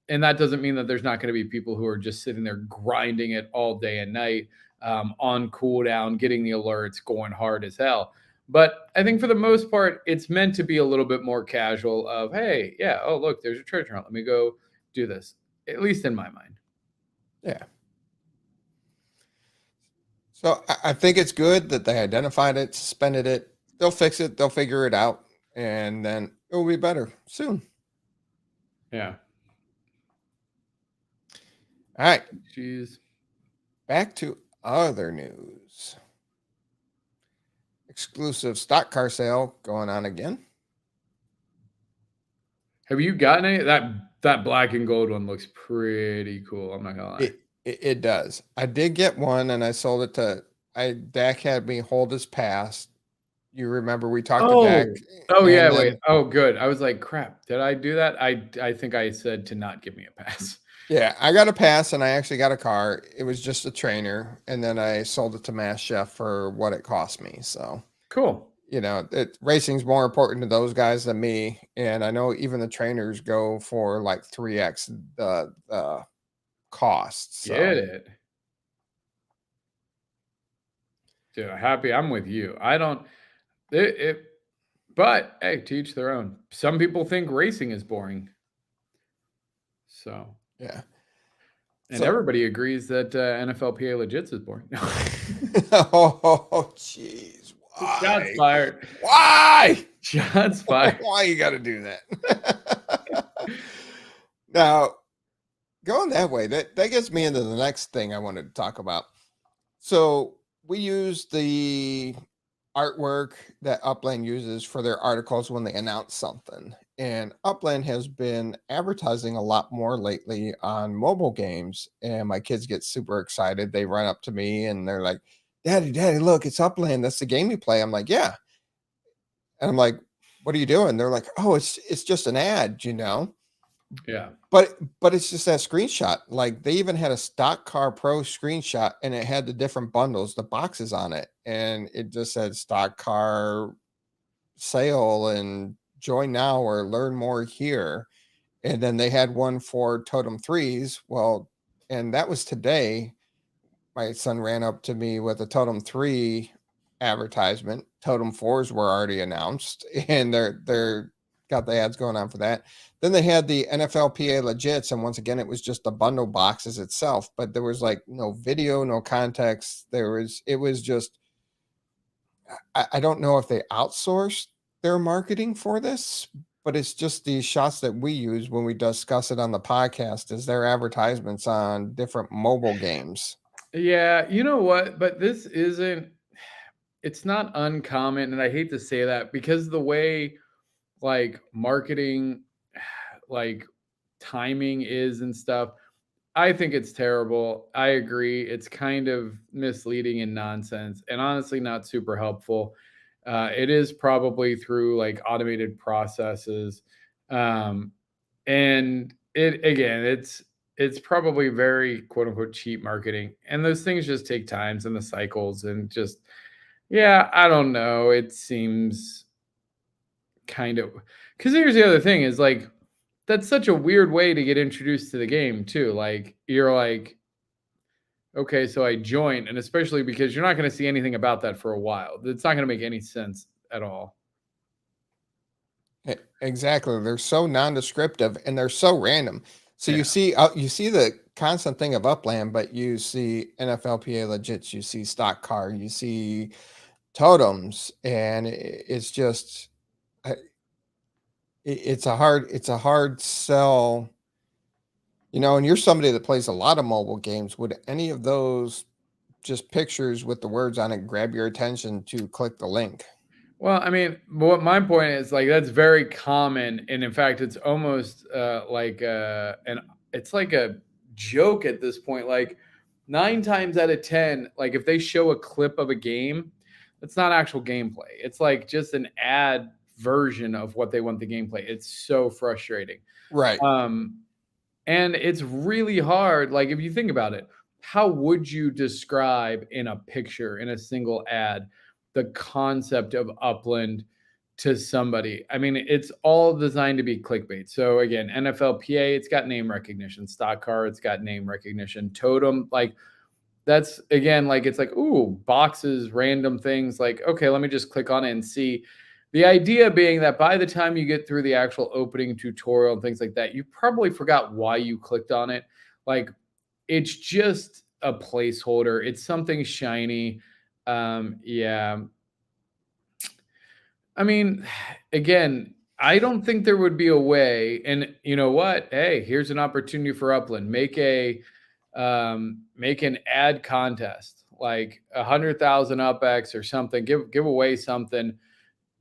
And that doesn't mean that there's not going to be people who are just sitting there grinding it all day and night, on cooldown, getting the alerts, going hard as hell. But I think for the most part, it's meant to be a little bit more casual of, hey, yeah, oh, look, there's a treasure hunt. Let me go do this, at least in my mind. Yeah. So I think it's good that they identified it, suspended it. They'll fix it. They'll figure it out. And then it will be better soon. Yeah. All right. Jeez. Back to other news. Exclusive stock car sale going on again. Have you gotten any? That black and gold one looks pretty cool. I'm not gonna lie. It does. I did get one and I sold it to Dak had me hold his pass. You remember we talked to Dak. Oh yeah, wait. Oh good. I was like, crap, did I do that? I think I said to not give me a pass. Yeah, I got a pass and I actually got a car. It was just a trainer, and then I sold it to Mass Chef for what it cost me. So cool. You know, racing's more important to those guys than me. And I know even the trainers go for like 3x the cost. So. Get it. Dude, happy I'm with you. I don't but hey, to each their own. Some people think racing is boring. So yeah. And everybody agrees that NFLPA Legits is boring. Oh, jeez. Shots fired. Why? Shots fired. Why you got to do that? Now, going that way, that gets me into the next thing I wanted to talk about. So we use the artwork that Upland uses for their articles when they announce something. And Upland has been advertising a lot more lately on mobile games. And my kids get super excited. They run up to me and they're like, Daddy, look, it's Upland. That's the game you play. I'm like, yeah. And I'm like, what are you doing? They're like, oh, it's just an ad, you know? Yeah. But it's just that screenshot. Like they even had a Stock Car Pro screenshot and it had the different bundles, the boxes on it. And it just said Stock Car sale and join now or learn more here. And then they had one for Totem 3s. Well, and that was today. My son ran up to me with a Totem 3 advertisement. Totem 4s were already announced and they're got the ads going on for that. Then they had the NFLPA Legits, and once again, it was just the bundle boxes itself, but there was like no video, no context. It was just, I don't know if they outsourced their marketing for this, but it's just these shots that we use when we discuss it on the podcast is their advertisements on different mobile games. Yeah, you know what? But it's not uncommon, and I hate to say that because the way like marketing, like timing is and stuff, I think it's terrible. I agree. It's kind of misleading and nonsense and honestly not super helpful. It is probably through like automated processes. And it's probably very quote unquote cheap marketing. And those things just take times and the cycles and just, yeah, I don't know. It seems kind of, because here's the other thing is like, that's such a weird way to get introduced to the game too. Like you're like, okay, so I joined, and especially because you're not going to see anything about that for a while. It's not going to make any sense at all. Exactly. They're so non-descriptive and they're so random. So you see the constant thing of Upland, but you see NFLPA Legits, you see Stock Car, you see Totems, and it's just it's a hard sell, you know. And you're somebody that plays a lot of mobile games. Would any of those just pictures with the words on it grab your attention to click the link? Well, I mean, what my point is, like, that's very common, and in fact, it's almost it's like a joke at this point. Like 9 times out of 10, like if they show a clip of a game, it's not actual gameplay. It's like just an ad version of what they want the gameplay. It's so frustrating, right? And it's really hard. Like if you think about it, how would you describe in a picture in a single ad the concept of Upland to somebody. I mean, it's all designed to be clickbait. So again, NFLPA, it's got name recognition. Stock car, it's got name recognition. Totem, like that's again, like it's like, ooh, boxes, random things. Like, okay, let me just click on it and see. The idea being that by the time you get through the actual opening tutorial and things like that, you probably forgot why you clicked on it. Like, it's just a placeholder. It's something shiny. Yeah. I mean, again, I don't think there would be a way. And you know what? Hey, here's an opportunity for Upland. Make an ad contest, like 100,000 UPX or something. Give away something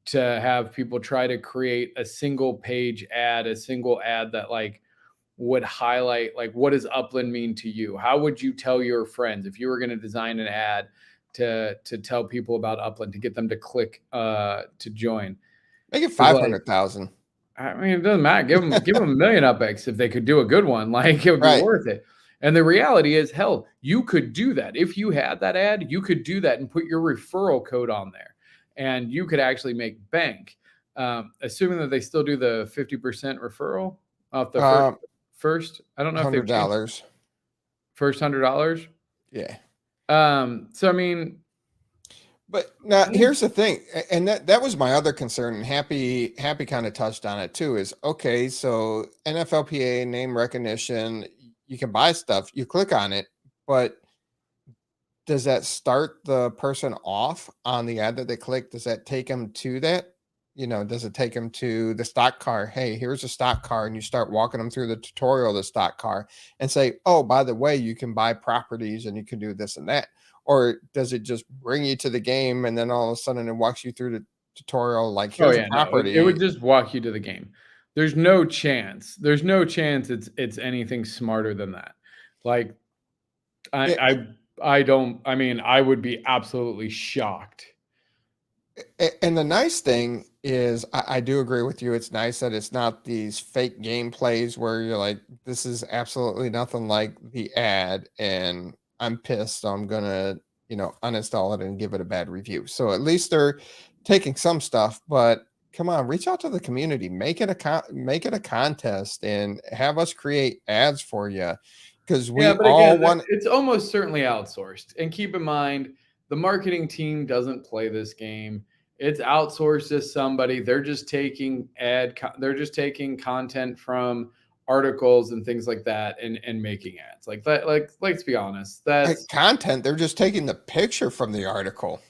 to have people try to create a single page ad, a single ad that like would highlight like what does Upland mean to you? How would you tell your friends if you were going to design an ad to tell people about Upland to get them to click to join? Make it 500,000. I mean, it doesn't matter. Give them a million UPX if they could do a good one. Like it would be worth it. And the reality is, hell, you could do that. If you had that ad, you could do that and put your referral code on there. And you could actually make bank, assuming that they still do the 50% referral off the first. I don't know if $100. First $100. Yeah. So I mean, but now here's the thing, and that was my other concern. And Happy kind of touched on it too. Is okay. So NFLPA name recognition, you can buy stuff. You click on it, but does that start the person off on the ad that they click? Does that take them to that? Does it take them to the stock car? Hey, here's a stock car. And you start walking them through the tutorial of the stock car and say, oh, by the way, you can buy properties and you can do this and that. Or does it just bring you to the game and then all of a sudden it walks you through the tutorial? Like, here's a property. No, it would just walk you to the game. There's no chance. There's no chance it's anything smarter than that. Like, I would be absolutely shocked. And the nice thing is, I do agree with you. It's nice that it's not these fake gameplays where you're like, this is absolutely nothing like the ad and I'm pissed. So I'm going to, uninstall it and give it a bad review. So at least they're taking some stuff, but come on, reach out to the community, make it a contest and have us create ads for you. Because it's almost certainly outsourced. And keep in mind, the marketing team doesn't play this game. It's outsourced to somebody. They're just taking content from articles and things like that and making ads like that. Like, let's be honest, that's content. They're just taking the picture from the article.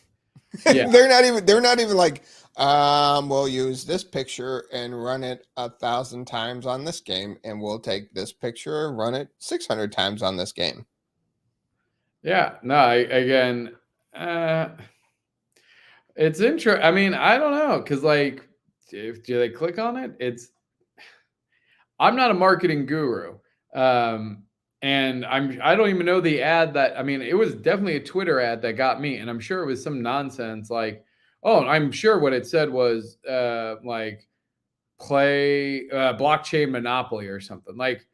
Yeah. they're not even like, we'll use this picture and run it 1,000 times on this game, and we'll take this picture and run it 600 times on this game. Yeah, no, it's interesting. I mean, I don't know, because like, do they click on it? I'm not a marketing guru, and I don't even know the ad that. I mean, it was definitely a Twitter ad that got me, and I'm sure it was some nonsense like, oh, I'm sure what it said was like play blockchain Monopoly or something, like,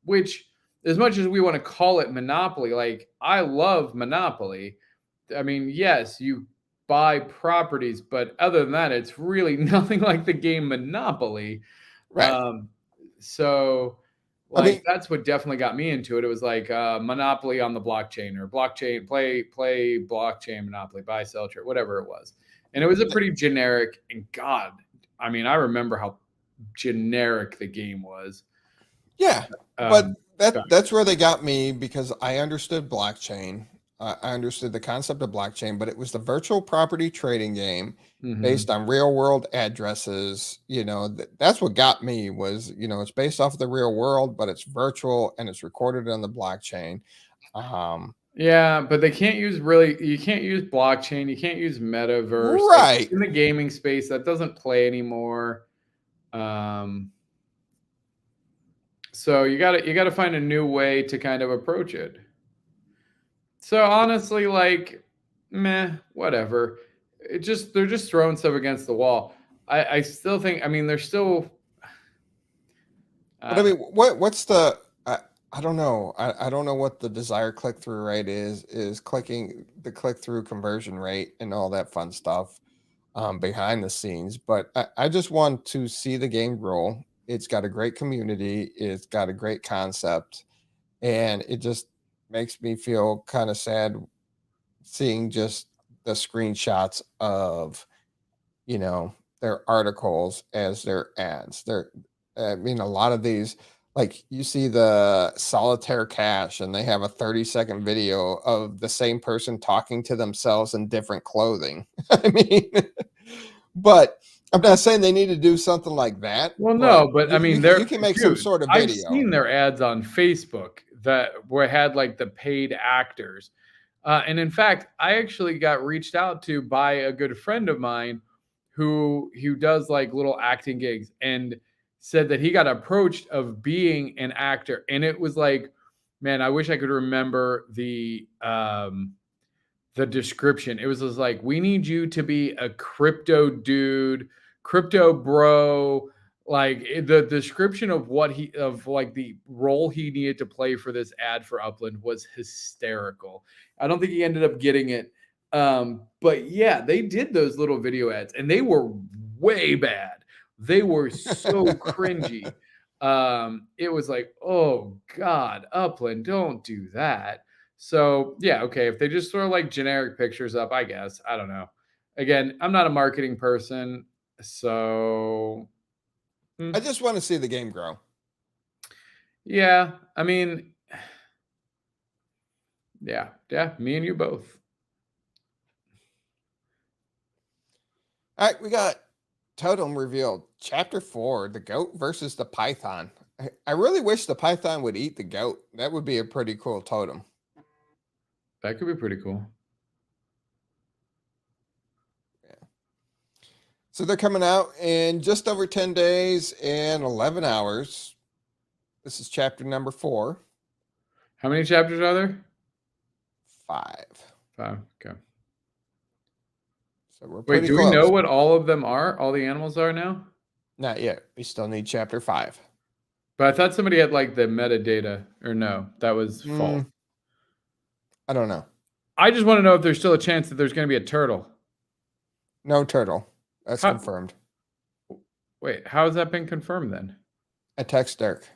which as much as we want to call it Monopoly, like I love Monopoly. I mean, yes, you buy properties, but other than that, it's really nothing like the game Monopoly. Right. So like that's what definitely got me into it. It was like Monopoly on the blockchain or blockchain, play blockchain Monopoly, buy, sell, trade, whatever it was. And it was a pretty generic, and God, I mean, I remember how generic the game was. Yeah. But that's where they got me, because I understood blockchain. I understood the concept of blockchain, but it was the virtual property trading game based on real world addresses. That's what got me was, it's based off of the real world, but it's virtual and it's recorded on the blockchain. Yeah, but you can't use blockchain. You can't use metaverse. Right. Like, in the gaming space, that doesn't play anymore. So you gotta find a new way to kind of approach it. So honestly, like, meh, whatever. They're just throwing stuff against the wall. I still think, I mean, they're still. But I mean, what's the? I don't know. I don't know what the desired click-through rate is clicking the click-through conversion rate and all that fun stuff behind the scenes. But I just want to see the game grow. It's got a great community. It's got a great concept. And it just makes me feel kind of sad seeing just the screenshots of, their articles as their ads. I mean, a lot of these, like you see the solitaire cash, and they have a 30-second video of the same person talking to themselves in different clothing. I mean, but I'm not saying they need to do something like that. Well, no, but I mean, you can make some sort of video. I've seen their ads on Facebook that had like the paid actors. And in fact, I actually got reached out to by a good friend of mine who does like little acting gigs, and said that he got approached of being an actor. And it was like, man, I wish I could remember the description. It was just like, we need you to be a crypto dude, crypto bro. Like the description of the role he needed to play for this ad for Upland was hysterical. I don't think he ended up getting it. But yeah, they did those little video ads, and they were way bad. They were so cringy. It was like, oh God, Upland, don't do that. So yeah, okay, if they just throw like generic pictures up, I guess. I don't know. Again, I'm not a marketing person, so I just want to see the game grow. Yeah, I mean, yeah, me and you both. All right, we got Totem revealed. Chapter 4, the goat versus the python. I really wish the python would eat the goat. That would be a pretty cool totem. That could be pretty cool. Yeah. So they're coming out in just over 10 days and 11 hours. This is chapter number 4. How many chapters are there? 5. Okay. So we're Wait, do close. we know what all of them are? All the animals are now? Not yet. We still need chapter 5. But I thought somebody had like the metadata, or no, that was false. I don't know. I just want to know if there's still a chance that there's going to be a turtle. No turtle. That's confirmed. Wait, how has that been confirmed then? I text Dirk.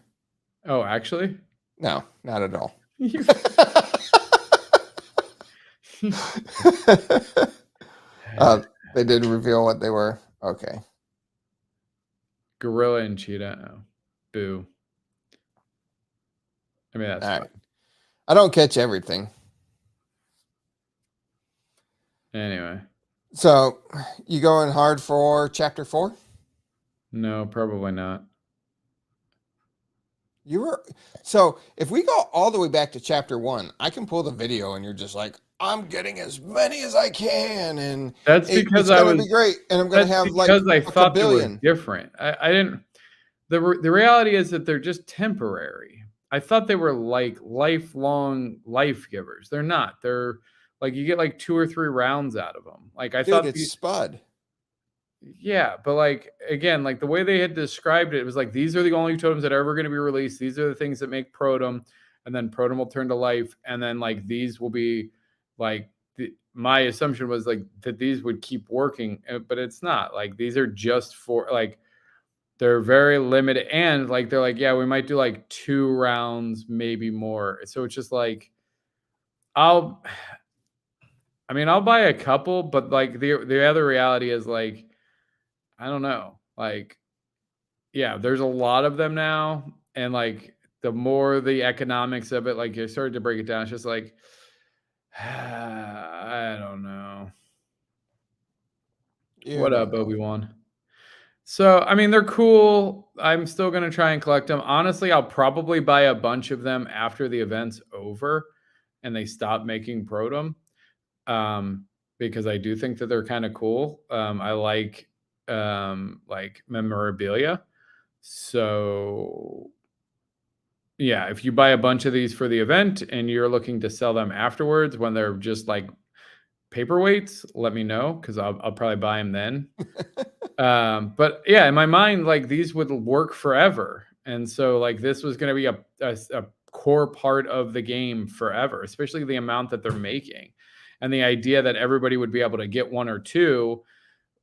Oh, actually? No, not at all. They did reveal what they were. Okay. Gorilla and cheetah. Oh, boo. I mean, that's fine. Right. I don't catch everything. Anyway. So, you going hard for chapter 4? No, probably not. So if we go all the way back to chapter 1, I can pull the video and you're just like, I'm getting as many as I can, and that's because it's going to be great, and I'm going to have like because I thought they were different. I didn't. The reality is that they're just temporary. I thought they were like lifelong life givers. They're not. They're like you get like 2 or 3 rounds out of them. Like I thought it's Spud. Yeah, but like again, like the way they had described it, it was like these are the only totems that are ever going to be released. These are the things that make Protom, and then Protom will turn to life, and then like these will be like my assumption was like that these would keep working, but it's not. Like these are just for like they're very limited, and like they're like, yeah, we might do like 2 rounds, maybe more. So it's just like I'll buy a couple, but like the other reality is like I don't know. Like, yeah, there's a lot of them now. And like the more the economics of it, like you started to break it down, it's just like, I don't know. What up, Obi-Wan? So, I mean, they're cool. I'm still going to try and collect them. Honestly, I'll probably buy a bunch of them after the event's over and they stop making Protom. Because I do think that they're kind of cool. I like memorabilia. So yeah, if you buy a bunch of these for the event and you're looking to sell them afterwards when they're just like paperweights, let me know because I'll probably buy them then. But yeah, in my mind, like these would work forever. And so like this was going to be a core part of the game forever, especially the amount that they're making. And the idea that everybody would be able to get one or two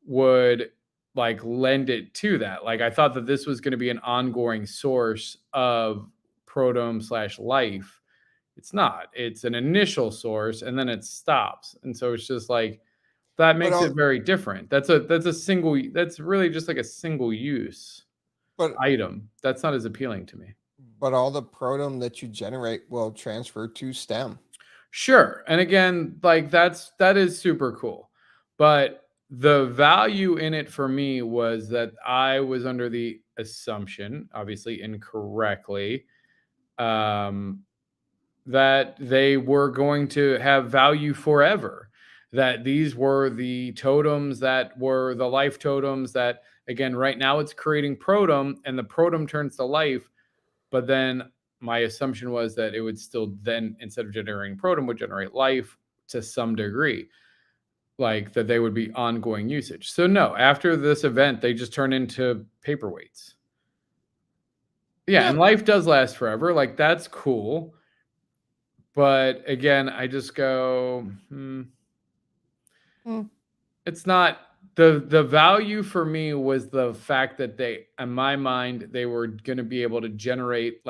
would like lend it to that. Like I thought that this was going to be an ongoing source of Protom / life. It's not. It's an initial source and then it stops. And so it's just like that makes it very different. That's really just like a single use item. That's not as appealing to me. But all the Protom that you generate will transfer to STEM. Sure. And again, like that is super cool. But the value in it for me was that I was under the assumption, obviously incorrectly, that they were going to have value forever, that these were the totems that were the life totems that, again, right now it's creating Protom and the Protom turns to life. But then my assumption was that it would still then, instead of generating Protom, would generate life to some degree, like that they would be ongoing usage. So no, after this event, they just turn into paperweights. Yeah, and life does last forever. Like that's cool. But again, I just go, it's not the value for me was the fact that they, in my mind, they were going to be able to generate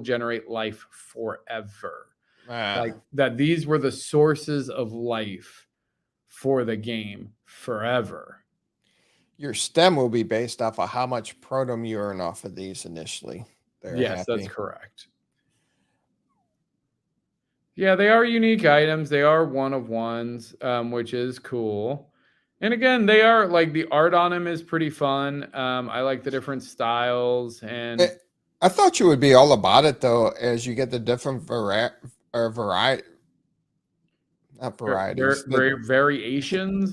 generate life forever. Like that these were the sources of life for the game forever. Your STEM will be based off of how much Protom you earn off of these initially. Yes, that's correct. Yeah, they are unique items. They are one of ones, which is cool. And again, they are like the art on them is pretty fun. I like the different styles, and I thought you would be all about it though, as you get the different variations.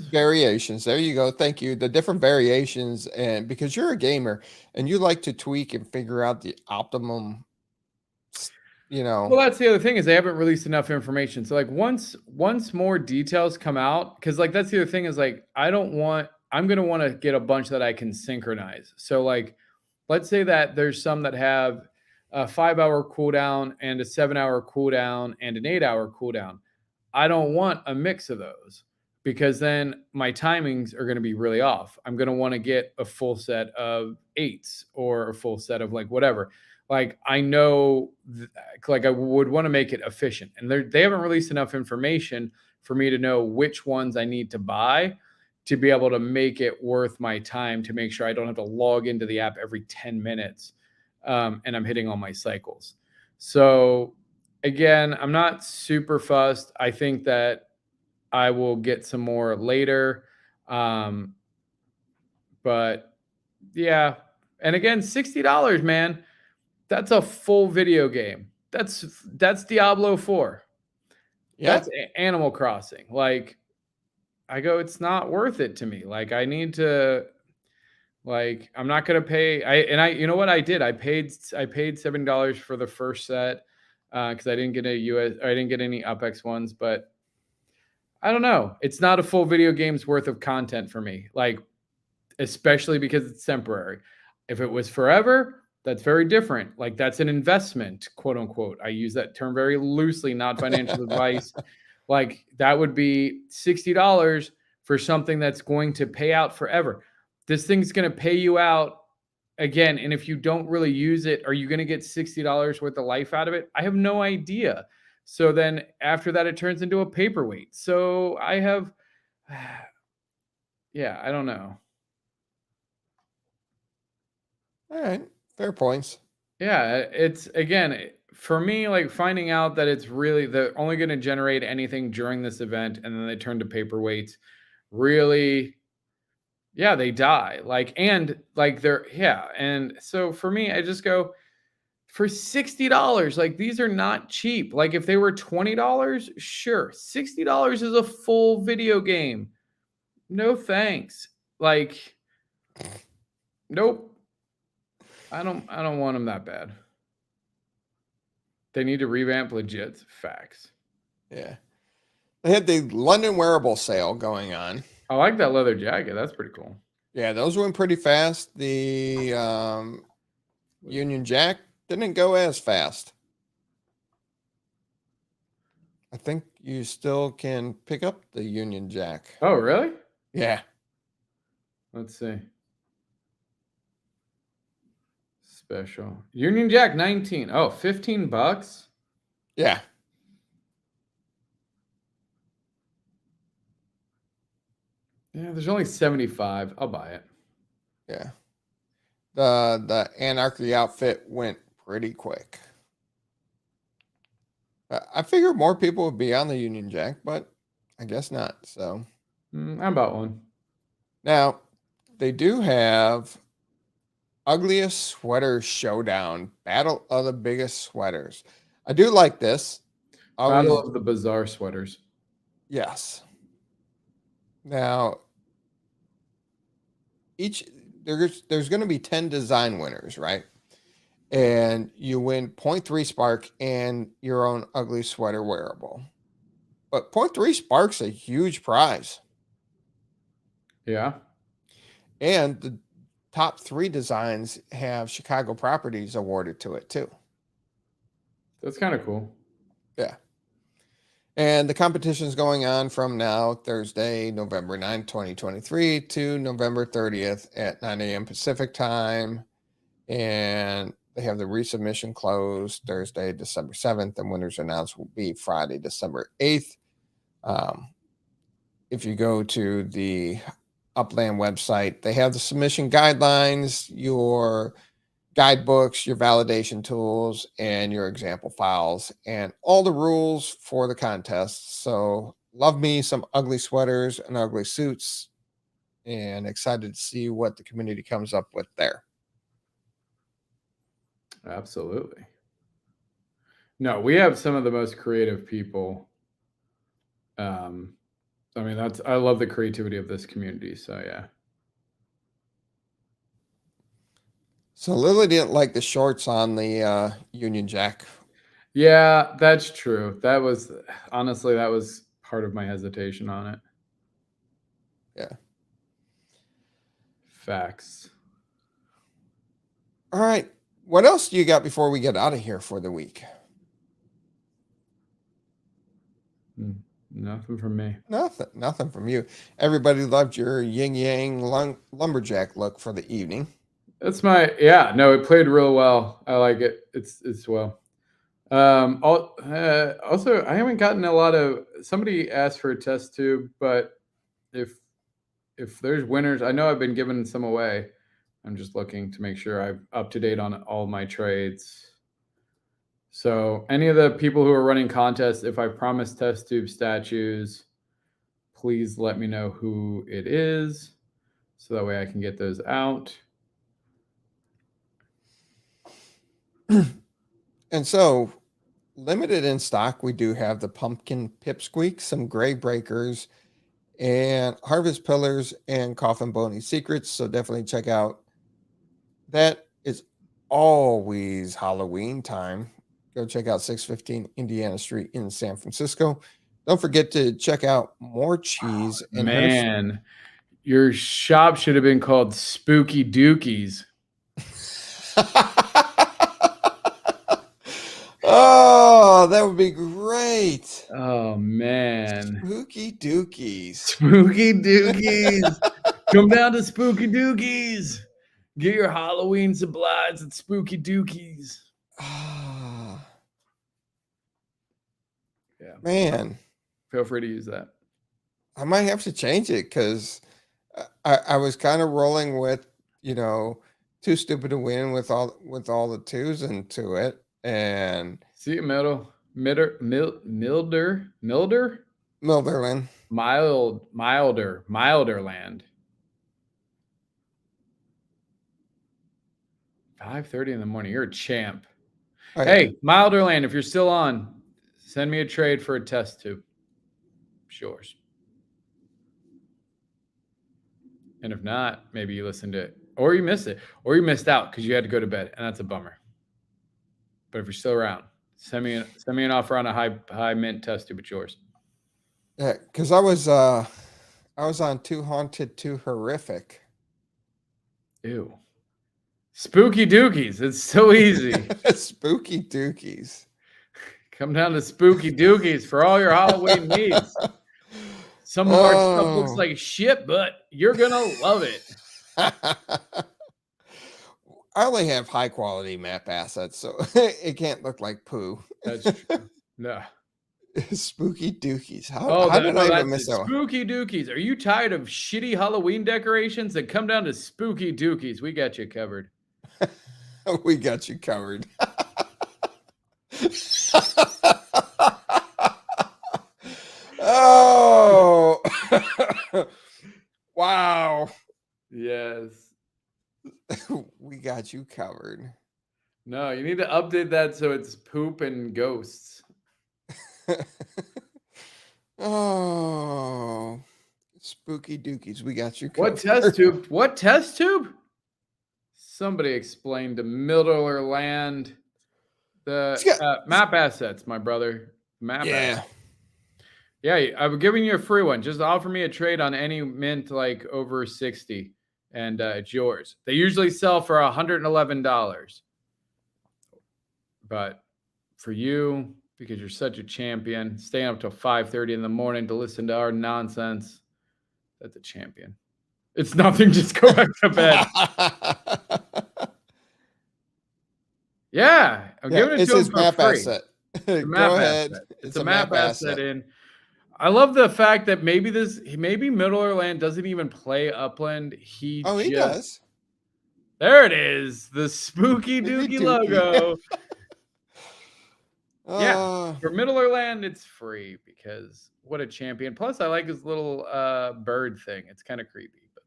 Variations. There you go. Thank you. The different variations, and because you're a gamer and you like to tweak and figure out the optimum. Well, that's the other thing is they haven't released enough information. So like once more details come out, because like that's the other thing is like I'm gonna want to get a bunch that I can synchronize. So like let's say that there's some that have a 5-hour cooldown and a 7-hour cooldown and an 8-hour cooldown. I don't want a mix of those because then my timings are going to be really off. I'm going to want to get a full set of 8s or a full set of like whatever. Like I know, like I would want to make it efficient, and they haven't released enough information for me to know which ones I need to buy to be able to make it worth my time to make sure I don't have to log into the app every 10 minutes and I'm hitting all my cycles. So again, I'm not super fussed. I think that I will get some more later. But yeah, and again, $60, man. That's a full video game. That's Diablo 4. Yeah. That's Animal Crossing. Like I go, it's not worth it to me. Like I need to, like, I'm not going to pay. You know what I did? I paid $7 for the first set. Cause I didn't get I didn't get any UPX ones, but I don't know. It's not a full video game's worth of content for me. Like, especially because it's temporary. If it was forever, that's very different. Like that's an investment, quote unquote. I use that term very loosely, not financial advice. Like that would be $60 for something that's going to pay out forever. This thing's going to pay you out again. And if you don't really use it, are you going to get $60 worth of life out of it? I have no idea. So then after that, it turns into a paperweight. So I have, yeah, I don't know. All right. Fair points. Yeah, it's again for me like finding out that it's really they're only going to generate anything during this event and then they turn to paperweights. Really, yeah, they die. And so for me, I just go for $60. Like these are not cheap. Like if they were $20, sure, $60 is a full video game. No thanks. Like, nope. I don't want them that bad. They need to revamp legit facts. Yeah. They had the London wearable sale going on. I like that leather jacket. That's pretty cool. Yeah, those went pretty fast. The Union Jack didn't go as fast. I think you still can pick up the Union Jack. Oh, really? Yeah. Let's see. Special. Union Jack 19. Oh, $15? Yeah. Yeah, there's only 75. I'll buy it. Yeah. The Anarchy outfit went pretty quick. I figured more people would be on the Union Jack, but I guess not. So I bought one. now they do have Ugliest Sweater Showdown, Battle of the Biggest Sweaters. I do like this. Battle of the Bizarre Sweaters. Yes. Now there's going to be 10 design winners, right? And you win 0.3 spark and your own ugly sweater wearable. But 0.3 spark's a huge prize. Yeah. And the top 3 designs have Chicago properties awarded to it too. That's kind of cool. Yeah. And the competition is going on from now, Thursday, November 9th, 2023 to November 30th at 9 a.m. Pacific time. And they have the resubmission closed Thursday, December 7th. And winners announced will be Friday, December 8th. If you go to the Upland website, they have the submission guidelines, your guidebooks, your validation tools, and your example files, and all the rules for the contest. So love me some ugly sweaters and ugly suits, and excited to see what the community comes up with there. Absolutely. No, we have some of the most creative people. I mean, I love the creativity of this community. So yeah. So Lily didn't like the shorts on the Union Jack. Yeah, that's true. That was part of my hesitation on it. Yeah. Facts. All right. What else do you got before we get out of here for the week? Nothing from me. Nothing from you. Everybody loved your yin yang lumberjack look for the evening. That's it played real well. I like it. It's well. Also, I haven't gotten a lot of. Somebody asked for a test tube, but if there's winners, I know I've been giving some away. I'm just looking to make sure I'm up to date on all my trades. So any of the people who are running contests, if I promise test tube statues, please let me know who it is, so that way I can get those out. And so, limited in stock, we do have the pumpkin pipsqueak, some gray breakers, and harvest pillars and coffin bony secrets. So definitely check out. That is always Halloween time. Go check out 615 Indiana Street in San Francisco. Don't forget to check out more cheese. Man, your shop should have been called Spooky Dookies. Oh, that would be great. Oh, man. Spooky Dookies. Spooky Dookies. Come down to Spooky Dookies. Get your Halloween supplies at Spooky Dookies. Yeah. Man. Feel free to use that. I might have to change it because I was kind of rolling with, Too Stupid to Win with all the twos into it. And see it Milderland. Milderland. 5:30 in the morning. You're a champ. Oh, yeah. Hey, Milderland, if you're still on, send me a trade for a test tube. It's yours. And if not, maybe you listened to it, or you missed it, or you missed out because you had to go to bed, and that's a bummer. But if you're still around, send me an offer on a high mint test tube. It's yours. Yeah, because I was on Too Haunted, Too Horrific. Ew. Spooky Dookies. It's so easy. Spooky Dookies. Come down to Spooky Dookies for all your Halloween needs. Some of our stuff looks like shit, but you're going to love it. I only have high quality map assets, so it can't look like poo. That's true. No. Spooky Dookies. How did I even miss that one? Spooky Dookies. Are you tired of shitty Halloween decorations? Then come down to Spooky Dookies. We got you covered. We got you covered. Oh. Wow. Yes. We got you covered. No, you need to update that so it's poop and ghosts. Oh, Spooky Dookies. We got you covered. What test tube? What test tube? Somebody explain to Middlerland the map assets, my brother. Map assets. Yeah, I'm giving you a free one. Just offer me a trade on any mint like over 60, and it's yours. They usually sell for $111. But for you, because you're such a champion, staying up till 5:30 in the morning to listen to our nonsense, that's a champion. It's nothing. Just go back to bed. Yeah, I'm giving it to him for map free. Asset. Go ahead. It's a map asset in. I love the fact that maybe Middlerland doesn't even play Upland. He does. There it is, the Spooky Dookie logo. Yeah, for Middlerland, it's free because what a champion. Plus, I like his little bird thing. It's kind of creepy. But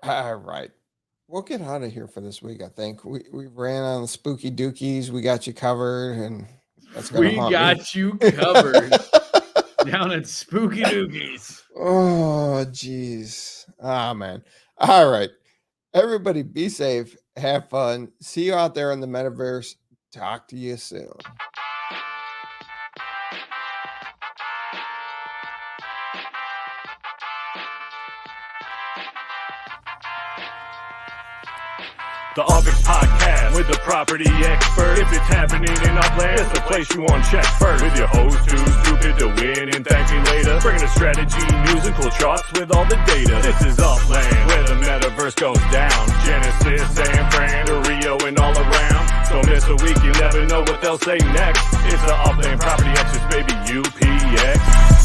yeah. All right. We'll get out of here for this week, I think. We ran on the Spooky Dookies. We got you covered, and that's gonna we got you covered down at Spooky Dookies. Oh, geez. Ah, man. All right. Everybody be safe. Have fun. See you out there in the metaverse. Talk to you soon. The UPX Podcast with the property expert. If it's happening in Upland, it's the place you want to check first. With your host who's stupid to win and thank me later. Bringing the strategy, news, and cool charts with all the data. This is Upland, where the metaverse goes down. Genesis, San Fran, to Rio, and all around. Don't miss a week, you never know what they'll say next. It's the Upland property experts, baby, UPX.